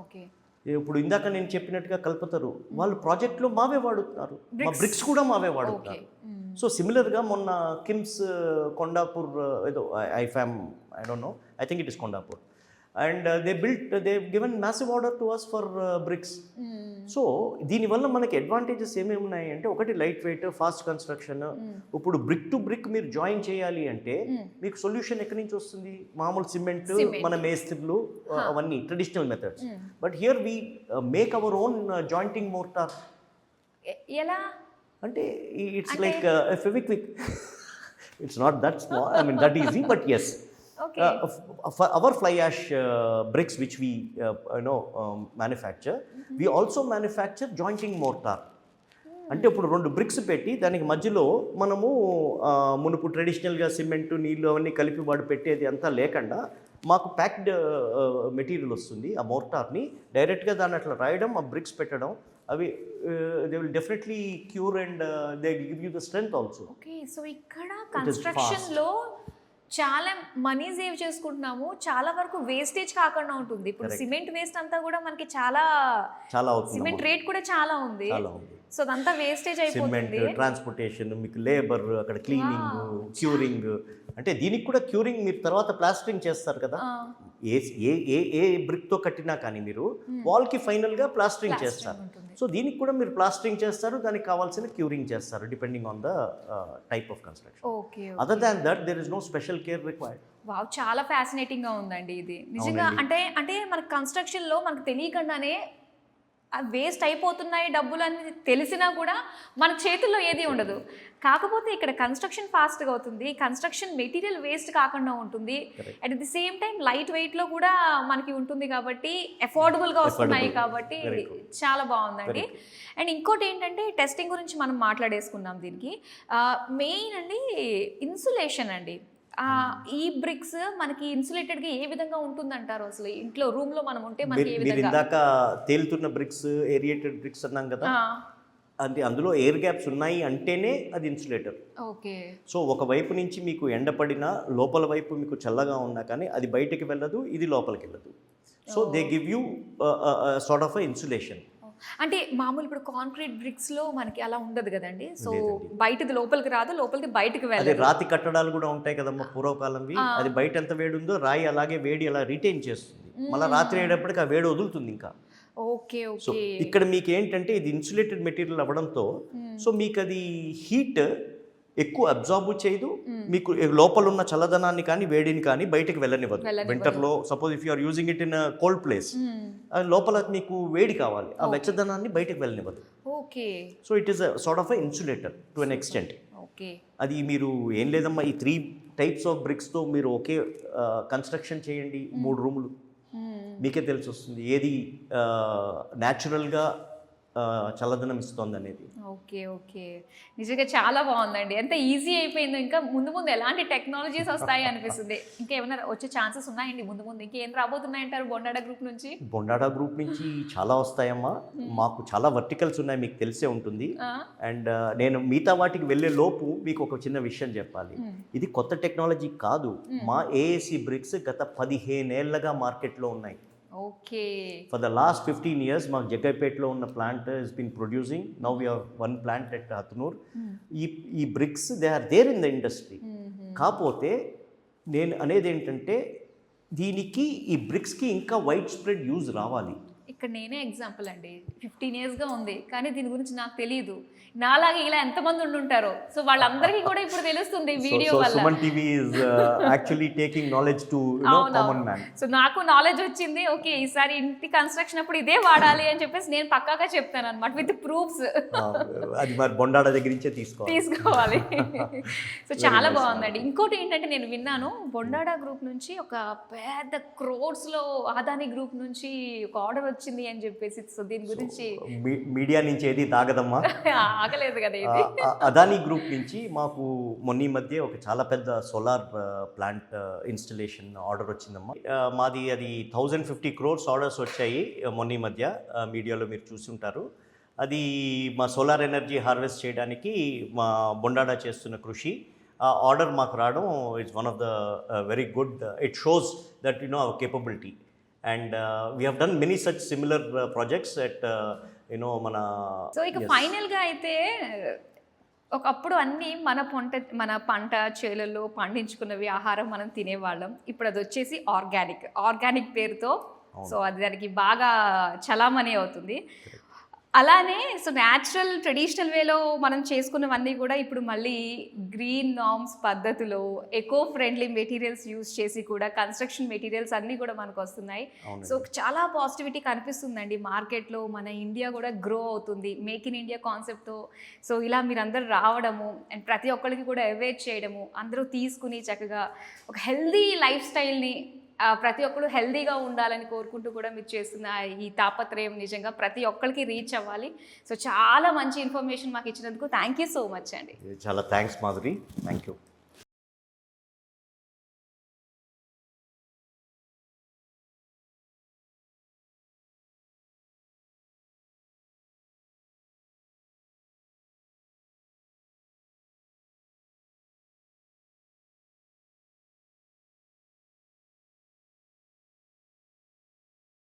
Okay. ఇప్పుడు ఇందాక నేను చెప్పినట్టుగా కల్పతరు వాళ్ళు ప్రాజెక్ట్లో మావే వాడుతున్నారు, మా బ్రిక్స్ కూడా మావే వాడుతున్నారు. సో సిమిలర్గా మొన్న కిమ్స్ కొండాపూర్ ఏదో I don't know, I think it is Kondapur, and they given massive order to us for bricks. So దీనివల్ల మనకి అడ్వాంటేజెస్ ఏమేమి ఉన్నాయి అంటే, ఒకటి లైట్ వెయిట్, ఫాస్ట్ కన్స్ట్రక్షన్. ఇప్పుడు బ్రిక్ టు బ్రిక్ మీరు జాయిన్ చేయాలి అంటే మీకు సొల్యూషన్ ఎక్కడి నుంచి వస్తుంది? మామూలు సిమెంట్, మన మేస్త్రులు, అవన్నీ traditional methods. But here we make our own jointing mortar. ఎలా అంటే it's like Fevikwik. It's not that small, I mean that easy, but yes. Our fly ash bricks which we manufacture, we also manufacture jointing mortar. అంటే ఇప్పుడు 2 bricks పెట్టి దానికి మధ్యలో మనము మునుపు ట్రెడిషనల్గా సిమెంట్, నీళ్ళు అవన్నీ కలిపి వాడు పెట్టేది అంతా లేకుండా మాకు ప్యాక్డ్ మెటీరియల్ వస్తుంది. ఆ మోర్టార్ని డైరెక్ట్గా దాన్ని అట్లా రాయడం, ఆ బ్రిక్స్ పెట్టడం, అవి they will definitely cure and they give you the strength also. Okay. So ఇక్కడ కన్స్ట్రక్షన్లో చాలా మనీ సేవ్ చేసుకుంటున్నాము, చాలా వరకు వేస్టేజ్ కాకుండా ఉంటుంది. ఇప్పుడు సిమెంట్ వేస్ట్ అంతా కూడా మనకి చాలా అవుతుంది, సిమెంట్ రేట్ కూడా చాలా ఉంది. సో అదంతా వేస్టేజ్ అయిపోతుంది. సిమెంట్ ట్రాన్స్పోర్టేషన్, మీకు లేబర్, అక్కడ క్లీనింగ్, క్యూరింగ్. అంటే దీనికి కూడా క్యూరింగ్ మీరు తర్వాత ప్లాస్టరింగ్ చేస్తారు కదా, ఏ బ్రిక్ తో కట్టినా కానీ మీరు వాల్కి ఫైనల్గా ప్లాస్టరింగ్ చేస్తారు. సో దీనికి కూడా మీరు ప్లాస్టరింగ్ చేస్తారు, దానికి కావాల్సిన క్యూరింగ్ చేస్తారు, depending on the type of construction. Other than that there is no special care required. Wow, చాలా ఫ్యాసినేటింగ్ గా ఉందండి ఇది నిజంగా. అంటే మన కన్స్ట్రక్షన్ లో మనకు తెలియకుండానే వేస్ట్ అయిపోతున్నాయి డబ్బులు అని తెలిసినా కూడా మన చేతుల్లో ఏది ఉండదు. కాకపోతే ఇక్కడ కన్స్ట్రక్షన్ ఫాస్ట్గా అవుతుంది, కన్స్ట్రక్షన్ మెటీరియల్ వేస్ట్ కాకుండా ఉంటుంది, at the same time light వెయిట్లో కూడా మనకి ఉంటుంది కాబట్టి అఫోర్డబుల్గా వస్తున్నాయి కాబట్టి చాలా బాగుందండి. అండ్ ఇంకోటి ఏంటంటే టెస్టింగ్ గురించి మనం మాట్లాడేసుకున్నాం. దీనికి మెయిన్ అండి ఇన్సులేషన్ అండి. ఈ బ్రిక్స్ మనకి ఇన్సులేటెడ్గా ఏ విధంగా ఉంటుందంటారు? అసలు ఇంట్లో రూమ్లో మనం ఉంటే మనకి ఏ విధంగా? ఇందాక తేలుతున్న బ్రిక్స్, ఏరియేటెడ్ బ్రిక్స్ అన్నాం కదా, అంటే అందులో ఎయిర్ గ్యాప్స్ ఉన్నాయి అంటేనే అది ఇన్సులేటర్. ఓకే. సో ఒకవైపు నుంచి మీకు ఎండపడినా, లోపల వైపు మీకు చల్లగా ఉన్నా కానీ అది బయటకి వెళ్ళదు, ఇది లోపలికి వెళ్ళదు. So they give you sort of insulation. అంటే మామూలు ఇప్పుడు కాంక్రీట్ బ్రిక్స్ లో మనకి అలా ఉండదు కదండి. సో బయటది లోపలికి రాదు, లోపలిది బయటకి వెళ్ళదు. రాతి కట్టడాలు కూడా ఉంటాయి కదమ్మా పూర్వకాలంవి, అది బయట ఎంత వేడి ఉందో రాయి అలాగే వేడి అలా రిటైన్ చేస్తుంది, మళ్ళీ రాత్రి అయ్యేటప్పటికి ఆ వేడి వదులుతుంది ఇంకా. ఓకే. సో ఇక్కడ మీకు ఏంటంటే ఇది ఇన్సులేటెడ్ మెటీరియల్ అవ్వడంతో సో మీకు అది హీట్ ఎక్కువ అబ్జార్బ్ చేయదు, మీకు లోపల ఉన్న చల్లదనాన్ని కానీ వేడిని కానీ బయటకి వెళ్ళనివ్వదు. వింటర్లో suppose if you are using it in cold place, లోపల మీకు వేడి కావాలి, ఆ వెచ్చదనాన్ని బయటకు వెళ్ళనివ్వదు. Okay. So it is sort of insulator to an extent. Okay. అది మీరు ఏం లేదమ్మా, ఈ 3 టైప్స్ ఆఫ్ బ్రిక్స్తో మీరు ఒకే కన్స్ట్రక్షన్ చేయండి, 3 రూములు, మీకే తెలిసి వస్తుంది ఏది న్యాచురల్గా చల్లదనం ఇస్తుంది అనేది. ఓకే. ఓకే. నిజంగా చాలా బాగుందండి, ఎంత ఈజీ అయిపోయిందో. ఇంకా ముందు ముందు ఎలాంటి టెక్నాలజీస్ వస్తాయి అనిపిస్తుంది. ఇంకా ఏమైనా వచ్చే ఛాన్సెస్ ఉన్నాయండి ముందు ముందు? ఇంకేం రాబోతున్నాయంటారు బొండాడా గ్రూప్ నుంచి? బొండాడా గ్రూప్ నుంచి చాలా వస్తాయమ్మా. మాకు చాలా వర్టికల్స్ ఉన్నాయి, మీకు తెలిసే ఉంటుంది. అండ్ నేను మిగతా వాటికి వెళ్ళే లోపు మీకు ఒక చిన్న విషయం చెప్పాలి. ఇది కొత్త టెక్నాలజీ కాదు, మా ఏఏసీ బ్రిక్స్ గత 15 ఏళ్ళగా మార్కెట్లో ఉన్నాయి. Okay. For the last 15 years మా జగ్గైపేటలో ఉన్న plant has been producing. Now we have 1 plant at Hatnur. ఈ bricks they are there in the industry. కాకపోతే నేను అనేది ఏంటంటే దీనికి ఈ బ్రిక్స్కి ఇంకా వైడ్ స్ప్రెడ్ యూజ్ రావాలి. ఇక్కడ నేనే ఎగ్జాంపుల్ అండి. 15 ఇయర్స్గా ఉంది, కానీ దీని గురించి నాకు తెలియదు. నాలాగే ఇలా ఎంతమంది ఉండుంటారో. సో వాళ్ళందరికీ కూడా ఇప్పుడు తెలుస్తుంది వీడియో So వల్ల. Suman TV is actually taking knowledge to common man. So నాకు నాలెడ్జ్ వచ్చింది. ఓకే, ఈసారి ఇంటి కన్స్ట్రక్షన్ అప్పుడు ఇదే వాడాలి అని చెప్పేసి నేను పక్కాగా చెప్తాను అనమాట, విత్ ప్రూఫ్స్. అది మరి బొండాడ దగ్గర నుంచే తీసుకోవాలి. సో చాలా బాగుందండి. ఇంకోటి ఏంటంటే నేను విన్నాను, బొండాడా గ్రూప్ నుంచి ఒక పెద్ద క్రోడ్స్లో అదానీ గ్రూప్ నుంచి ఒక ఆర్డర్ వచ్చింది అని చెప్పేసి. సో దీని గురించి మీడియా నుంచి ఏది తాగదమ్మా. ఆగలేదు కదా ఇది. అదానీ గ్రూప్ నుంచి మాకు మొన్న మధ్య ఒక చాలా పెద్ద సోలార్ ప్లాంట్ ఇన్స్టలేషన్ ఆర్డర్ వచ్చిందమ్మా. మాది అది 1050 crores ఆర్డర్స్ వచ్చాయి మొన్న మధ్య. మీడియాలో మీరు చూసుంటారు. అది మా సోలార్ ఎనర్జీ హార్వెస్ట్ చేయడానికి మా బొండాడా చేస్తున్న కృషి. ఆ ఆర్డర్ మాకు రావడం it's one of the very good. It shows that hour capability. And we have done many such similar projects at మన. సో ఇక ఫైనల్గా అయితే ఒకప్పుడు అన్నీ మన పంట చేలల్లో పండించుకున్నవి ఆహారం మనం తినేవాళ్ళం. ఇప్పుడు అది వచ్చేసి ఆర్గానిక్ పేరుతో. సో అది దానికి బాగా చలామణి అవుతుంది. అలానే సో న్యాచురల్ ట్రెడిషనల్ వేలో మనం చేసుకున్నవన్నీ కూడా ఇప్పుడు మళ్ళీ గ్రీన్ నార్మ్స్ పద్ధతిలో ఎకో ఫ్రెండ్లీ మెటీరియల్స్ యూజ్ చేసి కూడా కన్స్ట్రక్షన్ మెటీరియల్స్ అన్నీ కూడా మనకు వస్తున్నాయి. సో చాలా పాజిటివిటీ కనిపిస్తుందండి మార్కెట్లో. మన ఇండియా కూడా గ్రో అవుతుంది మేక్ ఇన్ ఇండియా కాన్సెప్ట్తో. సో ఇలా మీరందరూ రావడము అండ్ ప్రతి ఒక్కరికి కూడా అవేర్ చేయడము, అందరూ తీసుకుని చక్కగా ఒక హెల్దీ లైఫ్ స్టైల్ని ప్రతి ఒక్కరు హెల్దీగా ఉండాలని కోరుకుంటూ కూడా మీరు చేస్తున్న ఈ తాపత్రయం నిజంగా ప్రతి ఒక్కరికి రీచ్ అవ్వాలి. సో చాలా మంచి ఇన్ఫర్మేషన్ మాకు ఇచ్చినందుకు థ్యాంక్ యూ సో మచ్ అండి. చాలా థ్యాంక్స్ మాధురి. Thank you.